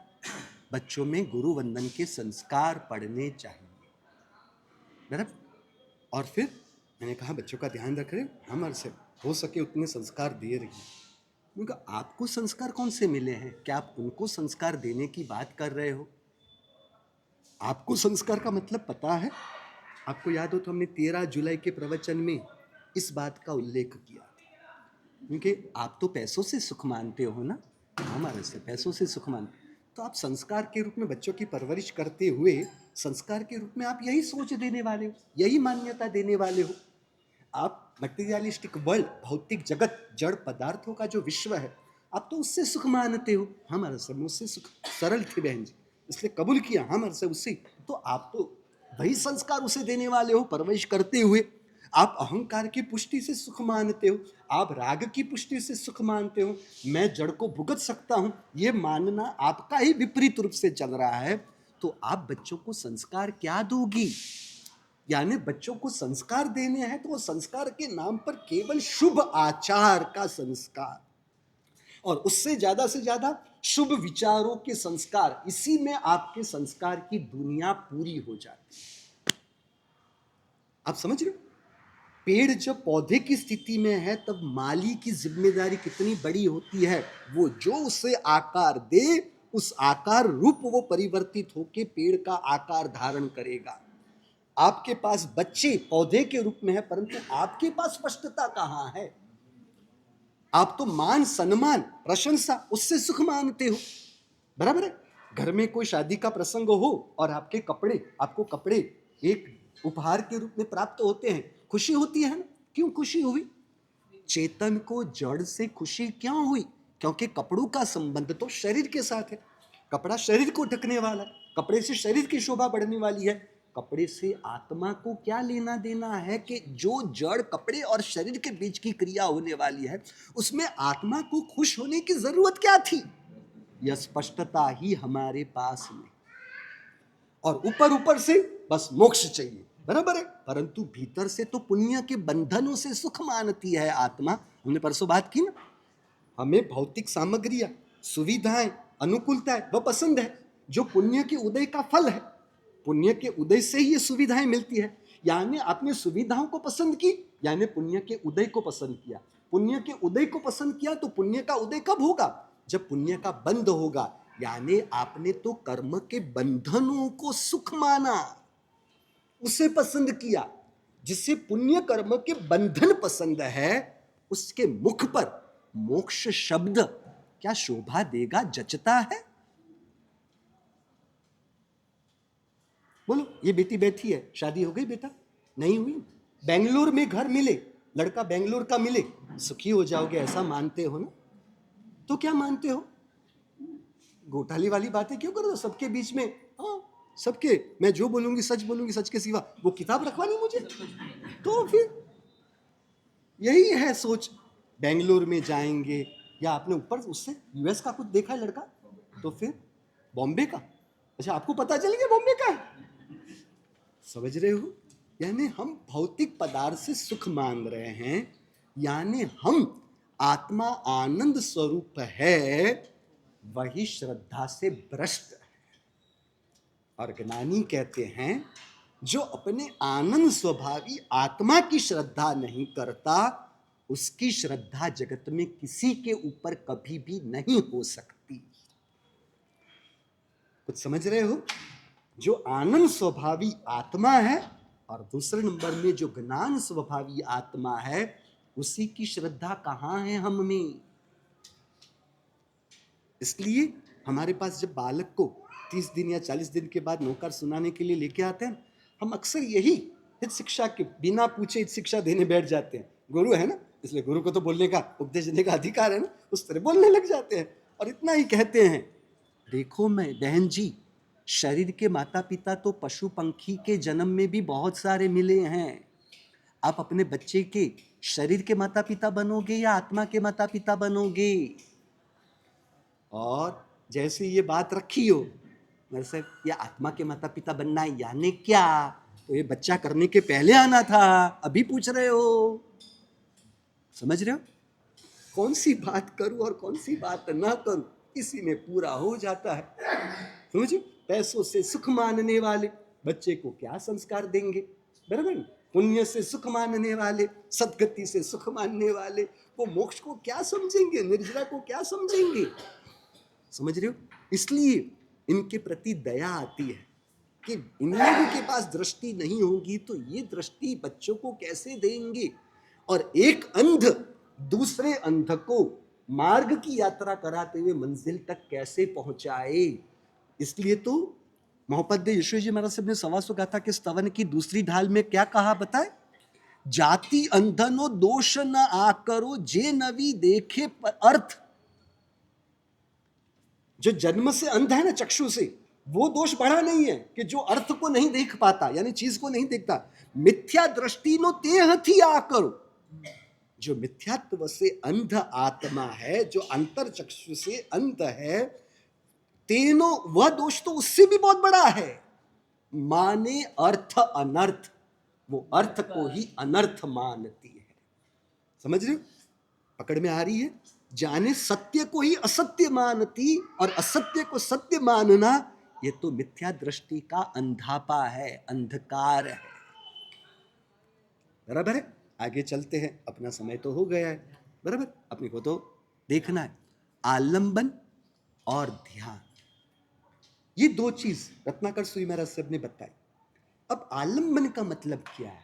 बच्चों में गुरु वंदन के संस्कार पढ़ने चाहिए, बराबर। और फिर मैंने कहा बच्चों का ध्यान रख रहे, हमारे से हो सके उतने संस्कार दे रही हैं। मैंने कहा आपको संस्कार कौन से मिले हैं, क्या आप उनको संस्कार देने की बात कर रहे हो? आपको संस्कार का मतलब पता है? आपको याद हो तो हमने 13 जुलाई के प्रवचन में इस बात का उल्लेख किया, क्योंकि आप तो पैसों से सुख मानते हो ना, हमारे से पैसों से सुख मानते, तो आप संस्कार के रूप में बच्चों की परवरिश करते हुए संस्कार के रूप में आप यही सोच देने वाले हो, यही मान्यता देने वाले हो। आप मटेरियलिस्टिक वर्ल्ड, भौतिक जगत, जड़ पदार्थों का जो विश्व है, आप तो उससे सुख मानते हो। हमारे से मुझसे सुख सरल थे बहन जी, इसलिए कबूल किया हमारे से उससे, तो आप तो वही संस्कार उसे देने वाले हो, परवरिश करते हुए। आप अहंकार की पुष्टि से सुख मानते हो, आप राग की पुष्टि से सुख मानते हो, मैं जड़ को भुगत सकता हूं, ये मानना आपका ही विपरीत रूप से चल रहा है। तो आप बच्चों को संस्कार क्या दोगी? यानी बच्चों को संस्कार देने हैं तो वो संस्कार के नाम पर केवल शुभ आचार का संस्कार और उससे ज्यादा से ज्यादा शुभ विचारों के संस्कार, इसी में आपके संस्कार की दुनिया पूरी हो जाती है। आप समझ रहे हो? पेड़ जब पौधे की स्थिति में है तब माली की जिम्मेदारी कितनी बड़ी होती है। वो जो उसे आकार दे, उस आकार रूप वो परिवर्तित होकर पेड़ का आकार धारण करेगा। आपके पास बच्चे पौधे के रूप में है, परंतु आपके पास स्पष्टता कहां है? आप तो मान सम्मान प्रशंसा उससे सुख मानते हो, बराबर है। घर में कोई शादी का प्रसंग हो और आपको कपड़े एक उपहार के रूप में प्राप्त होते हैं, खुशी होती है ना? क्यों खुशी हुई? चेतन को जड़ से खुशी क्यों हुई? क्योंकि कपड़ों का संबंध तो शरीर के साथ है। कपड़ा शरीर को ढकने वाला है, कपड़े से शरीर की शोभा बढ़ने वाली है। कपड़े से आत्मा को क्या लेना देना है कि जो जड़ कपड़े और शरीर के बीच की क्रिया होने वाली है, उसमें आत्मा को खुश होने की जरूरत क्या थी? यह स्पष्टता ही हमारे पास नहीं। और ऊपर ऊपर से बस मोक्ष चाहिए, बराबर है, परंतु भीतर से तो पुण्य के बंधनों से सुख मानती है आत्मा। हमने परसों बात की ना, हमें भौतिक सामग्रियां, सुविधाएं, अनुकूलता वह पसंद है जो पुण्य के उदय का फल है। पुण्य के उदय से ही ये सुविधाएं मिलती है। यानी आपने सुविधाओं को पसंद की, यानी पुण्य के उदय को पसंद किया। पुण्य के उदय को पसंद किया तो पुण्य का उदय कब होगा? जब पुण्य का बंध होगा। यानी आपने तो कर्म के बंधनों को सुख माना, उसे पसंद किया। जिसे पुण्य कर्म के बंधन पसंद है, उसके मुख पर मोक्ष शब्द क्या शोभा देगा, जचता है? बोलो, ये बेटी बैठी है, शादी हो गई बेटा? नहीं हुई। बेंगलोर में घर मिले, लड़का बेंगलोर का मिले, सुखी हो जाओगे ऐसा मानते हो ना? तो क्या मानते हो? घोटाले वाली बातें क्यों कर रहे हो सबके बीच में? हाँ, सबके, मैं जो बोलूंगी सच के सिवा वो किताब रखवानी मुझे? तो फिर यही है सोच। बेंगलोर में जाएंगे, या आपने ऊपर उससे यूएस का कुछ देखा है लड़का, तो फिर बॉम्बे का, अच्छा आपको पता चल गया बॉम्बे का है। समझ रहे हो? यानी हम भौतिक पदार्थ से सुख मान रहे हैं, यानी हम आत्मा आनंद स्वरूप है, वही श्रद्धा से भ्रष्ट है। और ज्ञानी कहते हैं जो अपने आनंद स्वभावी आत्मा की श्रद्धा नहीं करता, उसकी श्रद्धा जगत में किसी के ऊपर कभी भी नहीं हो सकती। कुछ समझ रहे हो? जो आनंद स्वभावी आत्मा है और दूसरे नंबर में जो ज्ञान स्वभावी आत्मा है, उसी की श्रद्धा कहाँ है हम में। इसलिए हमारे पास जब बालक को 30 दिन या 40 दिन के बाद नौकर सुनाने के लिए लेके आते हैं, हम अक्सर यही हित शिक्षा के बिना पूछे हित शिक्षा देने बैठ जाते हैं। गुरु है ना, इसलिए गुरु को तो बोलने का, उपदेश देने का अधिकार है ना, उस तरह बोलने लग जाते हैं और इतना ही कहते हैं। देखो मैं बहन जी, शरीर के माता पिता तो पशु पंखी के जन्म में भी बहुत सारे मिले हैं। आप अपने बच्चे के शरीर के माता पिता बनोगे या आत्मा के माता पिता बनोगे? और जैसे ये बात रखी हो, मेरे से ये आत्मा के माता पिता बनना है, यानी क्या? तो ये बच्चा करने के पहले आना था, अभी पूछ रहे हो। समझ रहे हो? कौन सी बात करूं और कौन सी बात ना करूं, इसी में पूरा हो जाता है। समझिए, पैसों से सुख मानने वाले बच्चे को क्या संस्कार देंगे? बराबर। पुण्य से सुख मानने वाले, सदगति से सुख मानने वाले, वो मोक्ष को क्या समझेंगे, निर्जरा को क्या समझेंगे? समझ रहे हो? इसलिए इनके प्रति दया आती है कि इन लोगों के पास दृष्टि नहीं होगी तो ये दृष्टि बच्चों को कैसे देंगे? और एक अंध दूसरे अंध को मार्ग की यात्रा कराते हुए मंजिल तक कैसे पहुंचाए? इसलिए तो मोहम्मद यीशु जी महाराज साहब ने 125 गाथा के स्तवन की दूसरी ढाल में क्या कहा बताए? जाति अंधनो दोष न आकरो, जे नवी देखे पर अर्थ। जो जन्म से अंध है ना, चक्षु से, वो दोष बढ़ा नहीं है कि जो अर्थ को नहीं देख पाता, यानी चीज को नहीं देखता। मिथ्या दृष्टि नो तेह थी आकरो, जो मिथ्यात्व से अंध आत्मा है, जो अंतर चक्षु से अंध है, तेनो वह दोष तो उससे भी बहुत बड़ा है। माने अर्थ अनर्थ, वो अर्थ को ही अनर्थ मानती है। समझ रहे हो? पकड़ में आ रही है? जाने सत्य को ही असत्य मानती और असत्य को सत्य मानना, ये तो मिथ्या दृष्टि का अंधापा है, अंधकार है। बराबर है? आगे चलते हैं, अपना समय तो हो गया है। बराबर, अपने को तो देखना है। आलंबन और ध्यान, ये दो चीज रत्नाकर सूरी महाराज साहब ने बताई। अब आलंबन का मतलब क्या है?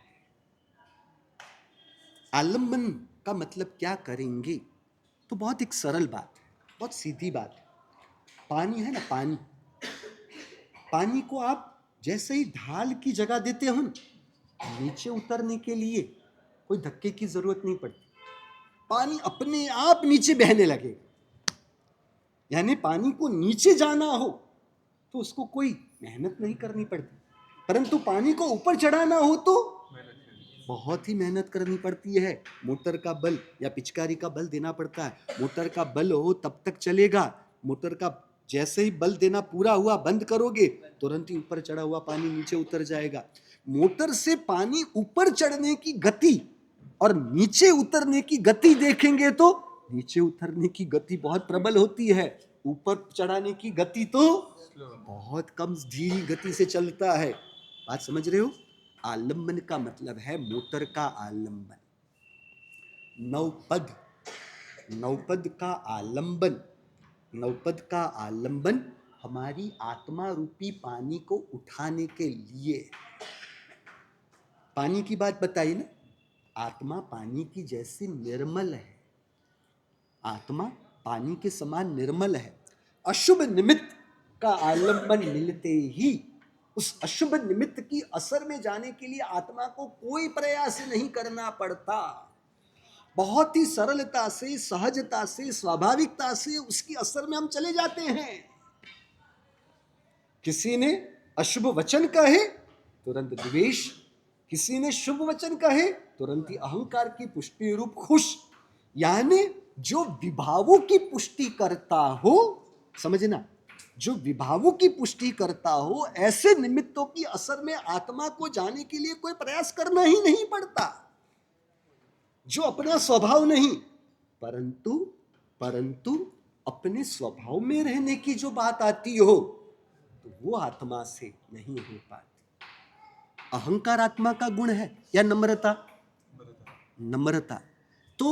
आलंबन का मतलब क्या करेंगे? तो बहुत एक सरल बात है, बहुत सीधी बात है। पानी है ना, पानी, पानी को आप जैसे ही ढाल की जगह देते हो, नीचे उतरने के लिए कोई धक्के की जरूरत नहीं पड़ती। पानी अपने आप नीचे बहने लगे। यानी पानी को नीचे जाना हो तो उसको कोई मेहनत नहीं करनी पड़ती, परंतु पानी को ऊपर चढ़ाना हो तो बहुत ही मेहनत करनी पड़ती है। मोटर का बल या पिचकारी का बल देना पड़ता है। मोटर का बल हो तब तक चलेगा, मोटर का जैसे ही बल देना पूरा हुआ बंद करोगे तुरंत ही ऊपर चढ़ा हुआ पानी नीचे उतर जाएगा। मोटर से पानी ऊपर चढ़ने की गति और नीचे उतरने की गति देखेंगे तो नीचे उतरने की गति बहुत प्रबल होती है, ऊपर चढ़ाने की गति तो बहुत कम धीमी गति से चलता है। बात समझ रहे हो? आलंबन का मतलब है मोटर का आलंबन। नवपद, नवपद का आलंबन, नवपद का आलंबन हमारी आत्मा रूपी पानी को उठाने के लिए। पानी की बात बताई ना, आत्मा पानी की जैसी निर्मल है, आत्मा पानी के समान निर्मल है। अशुभ निमित्त का आलंबन मिलते ही उस अशुभ निमित्त की असर में जाने के लिए आत्मा को कोई प्रयास नहीं करना पड़ता, बहुत ही सरलता से, सहजता से, स्वाभाविकता से उसकी असर में हम चले जाते हैं। किसी ने अशुभ वचन कहे तुरंत द्वेष, किसी ने शुभ वचन कहे तुरंत ही अहंकार की पुष्टि रूप खुश। यानी जो विभावों की पुष्टि करता हो, समझना, जो विभावों की पुष्टि करता हो, ऐसे निमित्तों की असर में आत्मा को जाने के लिए कोई प्रयास करना ही नहीं पड़ता, जो अपना स्वभाव नहीं, परंतु अपने स्वभाव में रहने की जो बात आती हो तो वो आत्मा से नहीं हो पाती। अहंकार आत्मा का गुण है या नम्रता? नम्रता। तो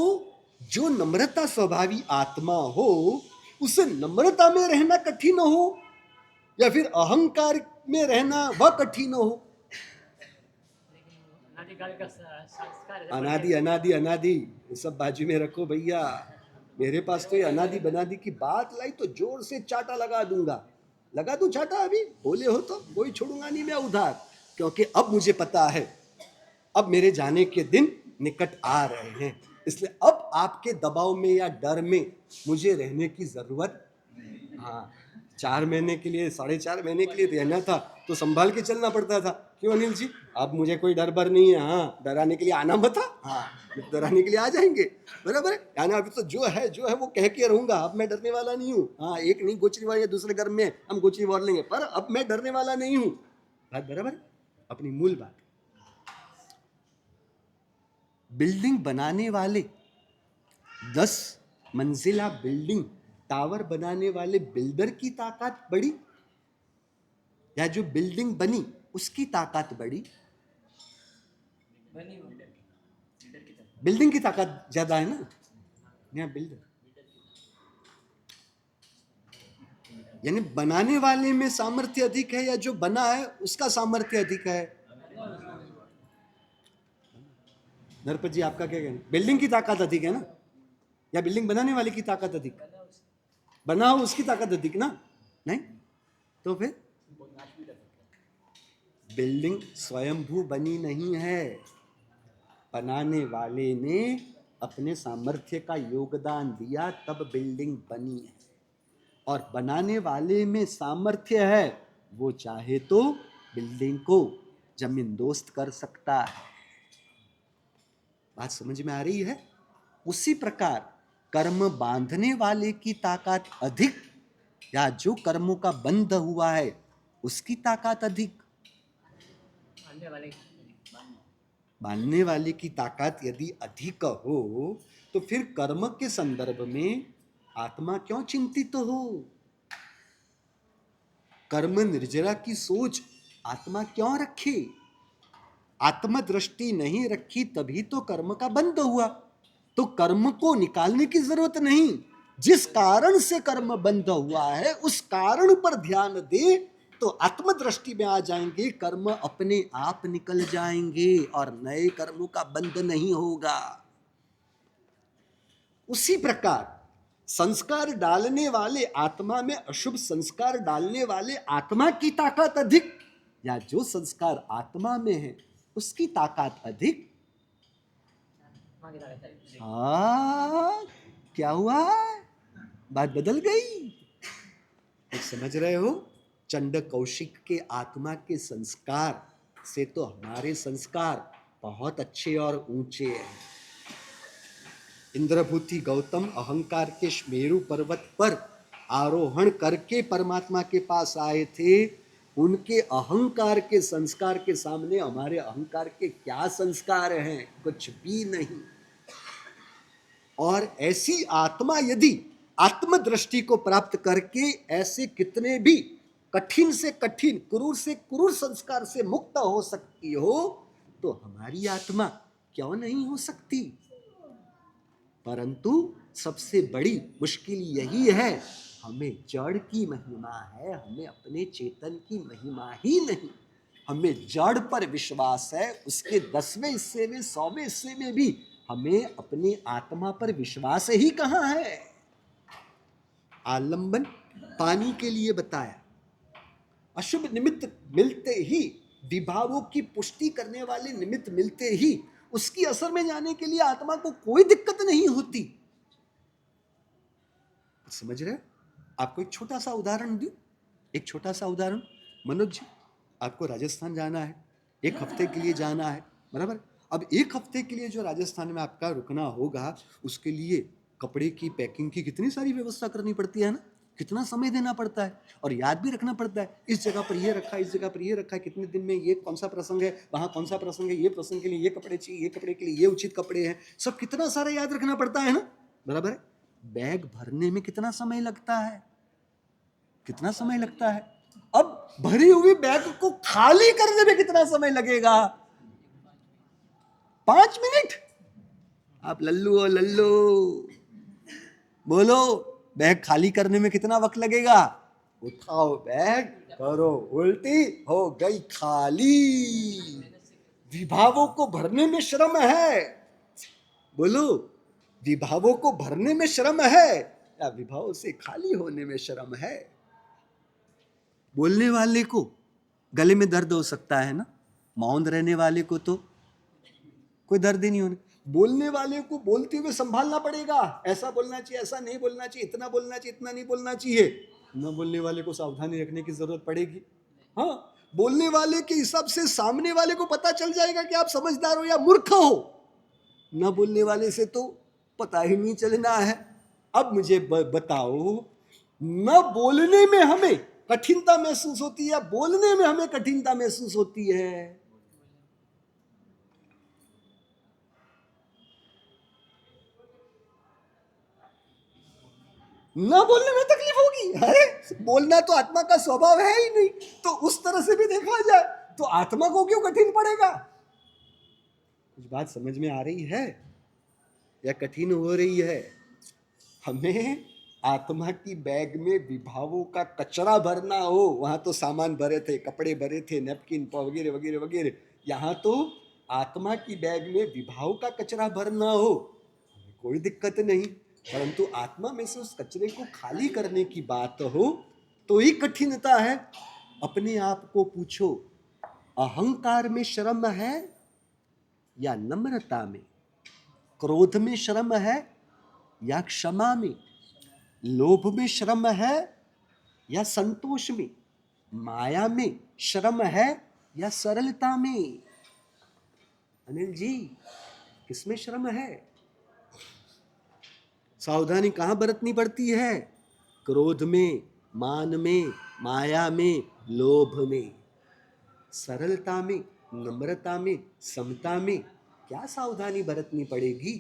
जो नम्रता स्वभावी आत्मा हो उसे नम्रता में रहना कठिन हो या फिर अहंकार में रहना वह कठिन हो? अनादिकाल का संस्कार है। अनादि अनादि अनादि ये सब बाजू में रखो भैया। मेरे पास तो ये अनादि बनादि की बात लाई तो जोर से चाटा लगा दूंगा। लगा दूं चाटा? अभी बोले हो तो कोई छोड़ूंगा नहीं मैं उधार, क्योंकि अब मुझे पता है अब मेरे जाने के दिन निकट आ रहे हैं, इसलिए अब आपके दबाव में या डर में मुझे रहने की जरूरत। हाँ, 4 महीने के लिए, 4.5 महीने के लिए रहना था तो संभाल के चलना पड़ता था। क्यों अनिल जी? अब मुझे कोई डर बर नहीं है। हाँ, डराने के लिए आना मत था। हाँ, डराने के लिए आ जाएंगे, बराबर है। यानी अभी तो जो है वो कह के रहूंगा, अब मैं डरने वाला नहीं हूँ। हाँ, एक नहीं गोचरी वाले दूसरे घर में हम गोचरी वार लेंगे, पर अब मैं डरने वाला नहीं हूँ। बात बराबर है, अपनी मूल बात। बिल्डिंग बनाने वाले 10 मंजिला बिल्डिंग टावर बनाने वाले बिल्डर की ताकत बड़ी या जो बिल्डिंग बनी उसकी ताकत बड़ी? बिल्डिंग की ताकत ज्यादा है ना, यहाँ बिल्डर। यानी बनाने वाले में सामर्थ्य अधिक है या जो बना है उसका सामर्थ्य अधिक है? नरपत जी आपका क्या कहना? बिल्डिंग की ताकत अधिक है ना, या बिल्डिंग बनाने वाले की ताकत अधिक? बना हो उसकी ताकत अधिक ना? नहीं तो फिर बिल्डिंग स्वयंभू बनी नहीं है, बनाने वाले ने अपने सामर्थ्य का योगदान दिया तब बिल्डिंग बनी है। और बनाने वाले में सामर्थ्य है, वो चाहे तो बिल्डिंग को जमींदोस्त कर सकता है। बात समझ में आ रही है? उसी प्रकार कर्म बांधने वाले की ताकत अधिक या जो कर्मों का बंध हुआ है उसकी ताकत अधिक? बांधने वाले की ताकत यदि अधिक हो तो फिर कर्म के संदर्भ में आत्मा क्यों चिंतित हो? कर्म निर्जरा की सोच आत्मा क्यों रखे? आत्म दृष्टि नहीं रखी तभी तो कर्म का बंध हुआ। तो कर्म को निकालने की जरूरत नहीं, जिस कारण से कर्म बंध हुआ है उस कारण पर ध्यान दे तो आत्मदृष्टि में आ जाएंगे, कर्म अपने आप निकल जाएंगे और नए कर्मों का बंध नहीं होगा। उसी प्रकार संस्कार डालने वाले आत्मा में अशुभ संस्कार डालने वाले आत्मा की ताकत अधिक या जो संस्कार आत्मा में है उसकी ताकत अधिक? आत्मा की तरह है। हाँ, क्या हुआ, बात बदल गई। एक समझ रहे हो, चंड कौशिक के आत्मा के संस्कार से तो हमारे संस्कार बहुत अच्छे और ऊंचे हैं। इंद्रभूति गौतम अहंकार के मेरु पर्वत पर आरोहण करके परमात्मा के पास आए थे। उनके अहंकार के संस्कार के सामने हमारे अहंकार के क्या संस्कार हैं, कुछ भी नहीं। और ऐसी आत्मा यदि आत्मदृष्टि को प्राप्त करके ऐसे कितने भी कठिन से कठिन, क्रूर से क्रूर संस्कार से मुक्त हो सकती हो, तो हमारी आत्मा क्यों नहीं हो सकती। परंतु सबसे बड़ी मुश्किल यही है, हमें जड़ की महिमा है, हमें अपने चेतन की महिमा ही नहीं। हमें जड़ पर विश्वास है, उसके 10वें हिस्से में 100वें हिस्से में भी हमें अपनी आत्मा पर विश्वास ही कहाँ है। आलंबन पानी के लिए बताया, अशुभ निमित्त मिलते ही, विभावों की पुष्टि करने वाले निमित्त मिलते ही उसकी असर में जाने के लिए आत्मा को कोई दिक्कत नहीं होती। समझ रहे? आपको एक छोटा सा उदाहरण दूं, एक छोटा सा उदाहरण। मनोज जी, आपको राजस्थान जाना है, एक हफ्ते के लिए जाना है, बराबर। अब एक हफ्ते के लिए जो राजस्थान में आपका रुकना होगा, उसके लिए कपड़े की पैकिंग की कितनी सारी व्यवस्था करनी पड़ती है ना, कितना समय देना पड़ता है और याद भी रखना पड़ता है, इस जगह पर ये रखा है, इस जगह पर ये रखा है, कितने दिन में ये कौन सा प्रसंग है, वहां कौन सा प्रसंग है, ये प्रसंग के लिए ये कपड़े चाहिए, ये कपड़े के लिए ये उचित कपड़े हैं, सब कितना सारा याद रखना पड़ता है ना, बराबर है। बैग भरने में कितना समय लगता है, कितना समय लगता है। अब भरी हुई बैग को खाली करने में कितना समय लगेगा, 5 मिनट। आप लल्लू और लल्लू बोलो, बैग खाली करने में कितना वक्त लगेगा। उठाओ बैग, करो उल्टी, हो गई खाली। विभावों को भरने में श्रम है, बोलो, विभावों को भरने में श्रम है या विभावों से खाली होने में श्रम है। बोलने वाले को गले में दर्द हो सकता है ना, मौन रहने वाले को तो कोई दर्द ही नहीं होने। बोलने वाले को बोलते हुए संभालना पड़ेगा, ऐसा बोलना चाहिए, ऐसा नहीं बोलना चाहिए, इतना बोलना चाहिए, इतना नहीं बोलना चाहिए। न बोलने वाले को सावधानी रखने की जरूरत पड़ेगी। हाँ, बोलने वाले के हिसाब से सामने वाले को पता चल जाएगा कि आप समझदार हो या मूर्ख हो। न बोलने वाले से तो पता ही नहीं चलना है। अब मुझे बताओ, न बोलने में हमें कठिनता महसूस होती है, बोलने में हमें कठिनता महसूस होती है। ना बोलने में तकलीफ होगी, अरे बोलना तो आत्मा का स्वभाव है ही नहीं, तो उस तरह से भी देखा जाए तो आत्मा को क्यों कठिन पड़ेगा। कुछ बात समझ में आ रही है या कठिन हो रही है। हमें आत्मा की बैग में विभावों का कचरा भरना हो, वहां तो सामान भरे थे, कपड़े भरे थे, नैपकिन वगैरह वगैरह वगैरह, यहाँ तो आत्मा की बैग में विभाव का कचरा भरना हो, कोई दिक्कत नहीं। परंतु आत्मा में से उस कचरे को खाली करने की बात हो तो ही कठिनता है। अपने आप को पूछो, अहंकार में श्रम है या नम्रता में, क्रोध में श्रम है या क्षमा में, लोभ में श्रम है या संतोष में, माया में श्रम है या सरलता में। अनिल जी, किसमें श्रम है। सावधानी कहाँ बरतनी पड़ती है, क्रोध में, मान में, माया में, लोभ में। सरलता में, नम्रता में, समता में क्या सावधानी बरतनी पड़ेगी।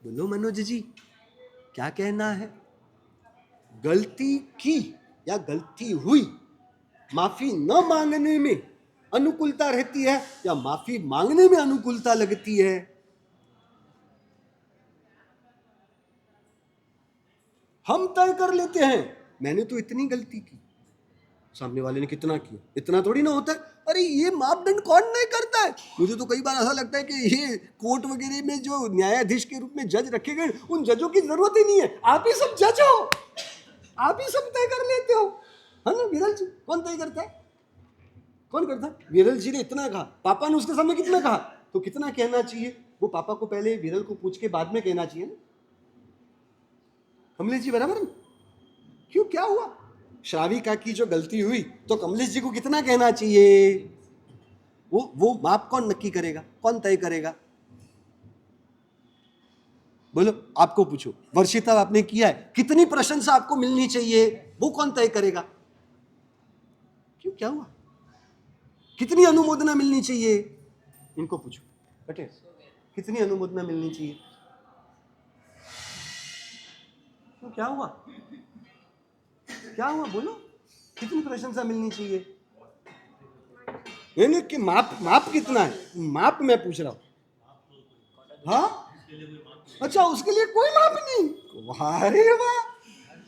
बोलो मनोज जी, क्या कहना है। गलती की या गलती हुई, माफी न मांगने में अनुकूलता रहती है या माफी मांगने में अनुकूलता लगती है। हम तय कर लेते हैं, मैंने तो इतनी गलती की, सामने वाले ने कितना किया, इतना थोड़ी ना होता है। अरे ये मापदंड कौन नहीं करता है। मुझे तो कई बार ऐसा लगता है कि ये कोर्ट वगैरह में जो न्यायाधीश के रूप में जज रखे गए, उन जजों की जरूरत ही नहीं है, आप ही सब जज हो, आप ही सब तय कर लेते हो, है ना। विरल जी कौन तय करता है, कौन करता है। विरल जी ने इतना कहा, पापा ने उसके सामने कितना कहा, तो कितना कहना चाहिए? वो पापा को पहले विरल को पूछ के बाद में कहना चाहिए ना। कमलेश जी बराबर ना? क्यों, क्या हुआ? श्राविका की जो गलती हुई तो कमलेश जी को कितना कहना चाहिए? वो माप कौन नक्की करेगा, कौन तय करेगा? बोलो, आपको पूछो, वर्षिता आपने किया है, कितनी प्रशंसा आपको मिलनी चाहिए, वो कौन तय करेगा? क्यों, क्या हुआ? कितनी अनुमोदना मिलनी चाहिए, इनको पूछो। बेटे, कितनी अनुमोदना मिलनी चाहिए? क्यों, क्या हुआ? क्या हुआ, बोलो, कितनी प्रशंसा मिलनी चाहिए? नहीं कि माप कितना है, माप मैं पूछ रहा हूं। हाँ, अच्छा, उसके लिए कोई माप नहीं? वाह रे वाह,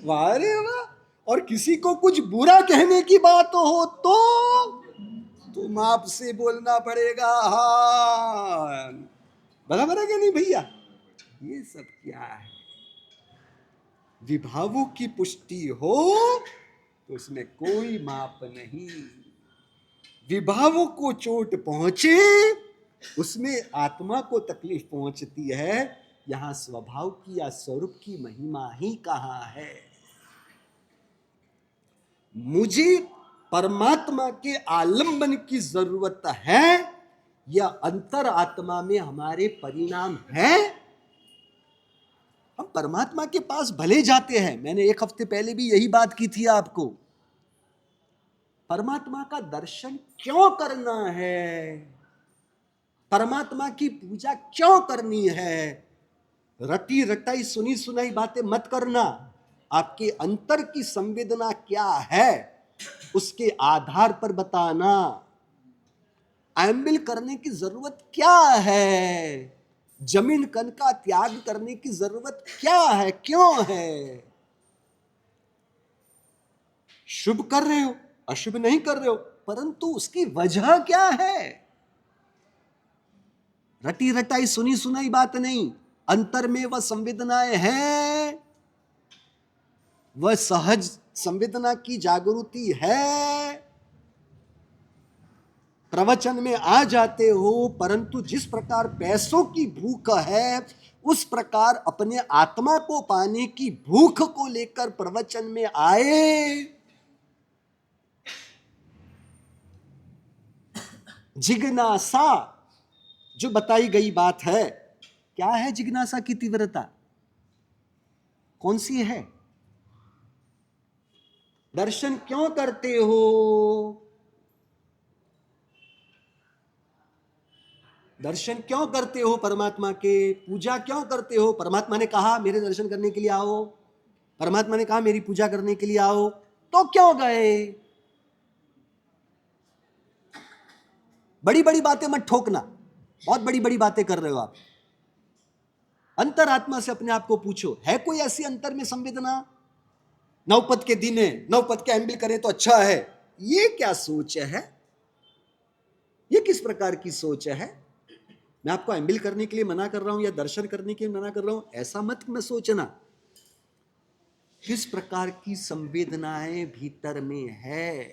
वाह रे वाह। और किसी को कुछ बुरा कहने की बात हो तो माप से बोलना पड़ेगा। हाँ, बराबर है क्या नहीं भैया? ये सब क्या है? विभावों की पुष्टि हो तो उसमें कोई माप नहीं। विभावों को चोट पहुंचे उसमें आत्मा को तकलीफ पहुंचती है। यहां स्वभाव की या स्वरूप की महिमा ही कहां है? मुझे परमात्मा के आलंबन की जरूरत है या अंतर आत्मा में हमारे परिणाम है? हम परमात्मा के पास भले जाते हैं, मैंने एक हफ्ते पहले भी यही बात की थी आपको। परमात्मा का दर्शन क्यों करना है? परमात्मा की पूजा क्यों करनी है? रटी रटाई सुनी सुनाई बातें मत करना। आपके अंतर की संवेदना क्या है उसके आधार पर बताना। एम्बिल करने की जरूरत क्या है? जमीन कन का त्याग करने की जरूरत क्या है, क्यों है? शुभ कर रहे हो, अशुभ नहीं कर रहे हो, परंतु उसकी वजह क्या है? रटी रटाई सुनी सुनाई बात नहीं, अंतर में वह संवेदनाएं हैं, वह सहज संवेदना की जागृति है। प्रवचन में आ जाते हो, परंतु जिस प्रकार पैसों की भूख है उस प्रकार अपने आत्मा को पाने की भूख को लेकर प्रवचन में आए। जिज्ञासा जो बताई गई बात है, क्या है जिज्ञासा की तीव्रता? कौन सी है? दर्शन क्यों करते हो? दर्शन क्यों करते हो परमात्मा के? पूजा क्यों करते हो? परमात्मा ने कहा मेरे दर्शन करने के लिए आओ, परमात्मा ने कहा मेरी पूजा करने के लिए आओ, तो क्यों गए? बड़ी बड़ी बातें मत ठोकना, बहुत बड़ी बड़ी बातें कर रहे हो आप। अंतरात्मा से अपने आप को पूछो, है कोई ऐसी अंतर में संवेदना? नवपद के दिन है, नवपद के एम्बिल करें तो अच्छा है, ये क्या सोच है? ये किस प्रकार की सोच है? मैं आपको एम्बिल करने के लिए मना कर रहा हूं या दर्शन करने के लिए मना कर रहा हूं, ऐसा मत मैं सोचना। किस प्रकार की संवेदनाएं भीतर में है?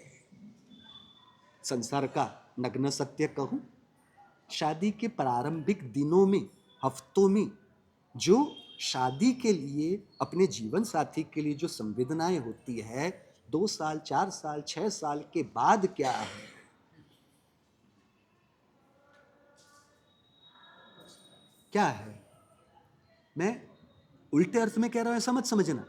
संसार का नग्न सत्य कहूं, शादी के प्रारंभिक दिनों में, हफ्तों में जो शादी के लिए अपने जीवन साथी के लिए जो संवेदनाएं होती है, 2 साल 4 साल 6 साल के बाद क्या है? क्या है? मैं उल्टे अर्थ में कह रहा हूं, ऐसा मत समझना।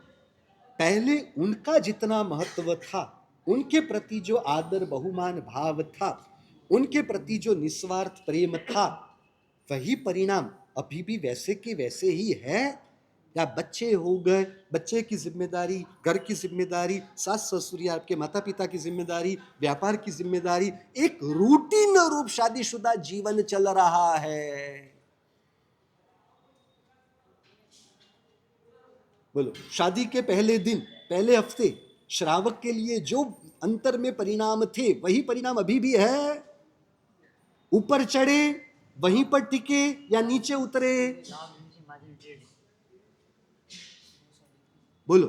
पहले उनका जितना महत्व था, उनके प्रति जो आदर बहुमान भाव था, उनके प्रति जो निस्वार्थ प्रेम था, वही परिणाम अभी भी वैसे के वैसे ही है? या बच्चे हो गए, बच्चे की जिम्मेदारी, घर की जिम्मेदारी, सास ससुर या आपके माता पिता की जिम्मेदारी, व्यापार की जिम्मेदारी, एक रूटीन रूप शादीशुदा जीवन चल रहा है। बोलो, शादी के पहले दिन, पहले हफ्ते श्रावक के लिए जो अंतर में परिणाम थे वही परिणाम अभी भी है? ऊपर चढ़े वहीं पर टिके या नीचे उतरे? बोलो,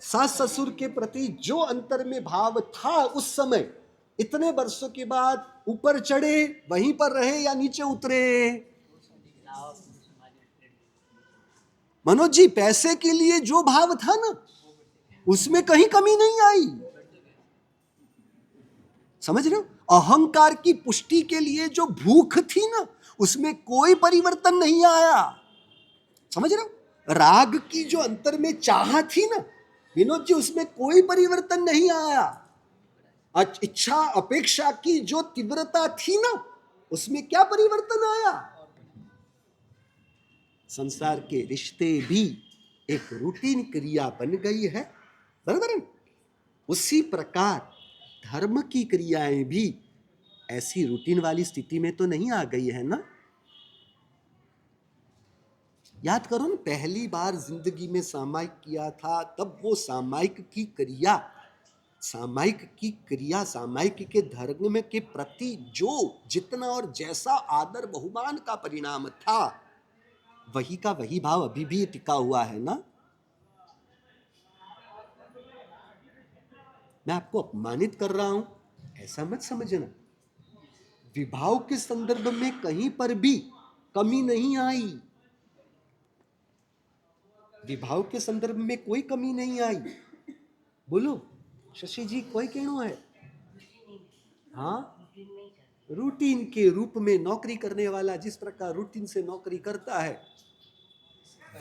सास ससुर के प्रति जो अंतर में भाव था उस समय, इतने वर्षों के बाद ऊपर चढ़े, वहीं पर रहे या नीचे उतरे? मनोज जी, पैसे के लिए जो भाव था ना, उसमें कहीं कमी नहीं आई। समझ रहे हो? अहंकार की पुष्टि के लिए जो भूख थी ना, उसमें कोई परिवर्तन नहीं आया। समझ रहे हो? राग की जो अंतर में चाह थी ना विनोद जी, उसमें कोई परिवर्तन नहीं आया। इच्छा अपेक्षा की जो तीव्रता थी ना, उसमें क्या परिवर्तन आया? संसार के रिश्ते भी एक रूटीन क्रिया बन गई है, बराबर है? उसी प्रकार धर्म की क्रियाएं भी ऐसी रूटीन वाली स्थिति में तो नहीं आ गई है ना। याद करो ना, पहली बार जिंदगी में सामायिक किया था, तब वो सामायिक की के धर्म के प्रति जो जितना और जैसा आदर बहुमान का परिणाम था, वही का वही भाव अभी भी टिका हुआ है ना। मैं आपको अपमानित कर रहा हूं, ऐसा मत समझना। विभाव के संदर्भ में कहीं पर भी कमी नहीं आई। विभाव के संदर्भ में कोई कमी नहीं आई। बोलो शशि जी, कोई कहना है? हाँ, रूटीन के रूप में नौकरी करने वाला जिस प्रकार रूटीन से नौकरी करता है,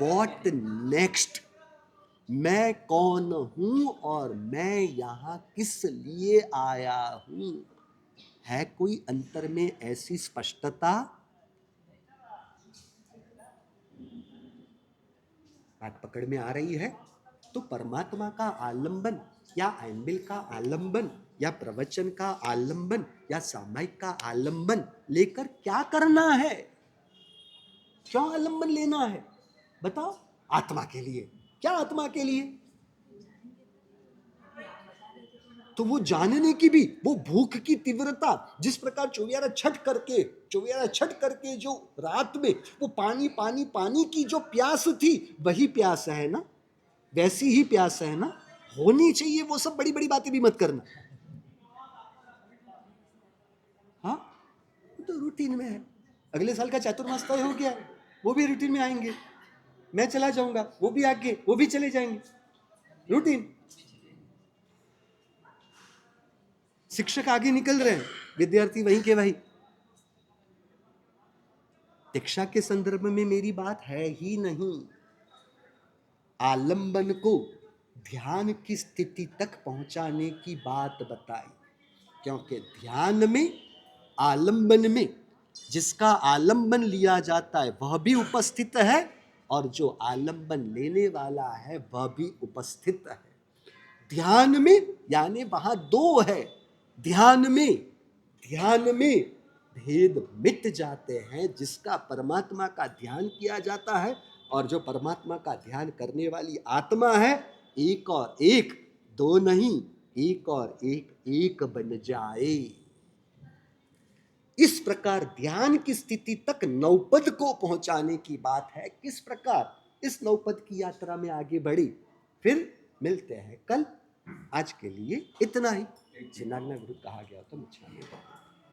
व्हाट नेक्स्ट, मैं कौन हूं और मैं यहां किस लिए आया हूं, है कोई अंतर में ऐसी स्पष्टता? बात पकड़ में आ रही है? तो परमात्मा का आलंबन या एम्बिल का आलंबन या प्रवचन का आलंबन या सामायिक का आलंबन लेकर क्या करना है? क्यों आलंबन लेना है बताओ? आत्मा के लिए। क्या आत्मा के लिए? तो वो जानने की भी वो भूख की तीव्रता, जिस प्रकार चौबीरा छठ करके जो रात में वो पानी पानी पानी की जो प्यास थी, वही प्यास है ना, वैसी ही प्यास है ना, होनी चाहिए। वो सब बड़ी बड़ी बातें भी मत करना। हाँ, तो रूटीन में है। अगले साल का चातुर्मास तय हो गया है, वो भी रूटीन में आएंगे। मैं चला जाऊंगा, वो भी आगे, वो भी चले जाएंगे। रूटीन। शिक्षक आगे निकल रहे हैं, विद्यार्थी वहीं के वहीं। दीक्षा के संदर्भ में मेरी बात है ही नहीं। आलंबन को ध्यान की स्थिति तक पहुंचाने की बात बताई, क्योंकि ध्यान में आलंबन में जिसका आलंबन लिया जाता है वह भी उपस्थित है, और जो आलंबन लेने वाला है वह भी उपस्थित है। ध्यान में यानी वहां दो है। ध्यान में भेद मिट जाते हैं। जिसका परमात्मा का ध्यान किया जाता है और जो परमात्मा का ध्यान करने वाली आत्मा है, एक और एक दो नहीं, एक और एक बन जाए। इस प्रकार ध्यान की स्थिति तक नौपद को पहुंचाने की बात है। किस प्रकार इस नौपद की यात्रा में आगे बढ़ी, फिर मिलते हैं कल। आज के लिए इतना ही। छिन्नाग्ना गुरु कहा गया तो मुझे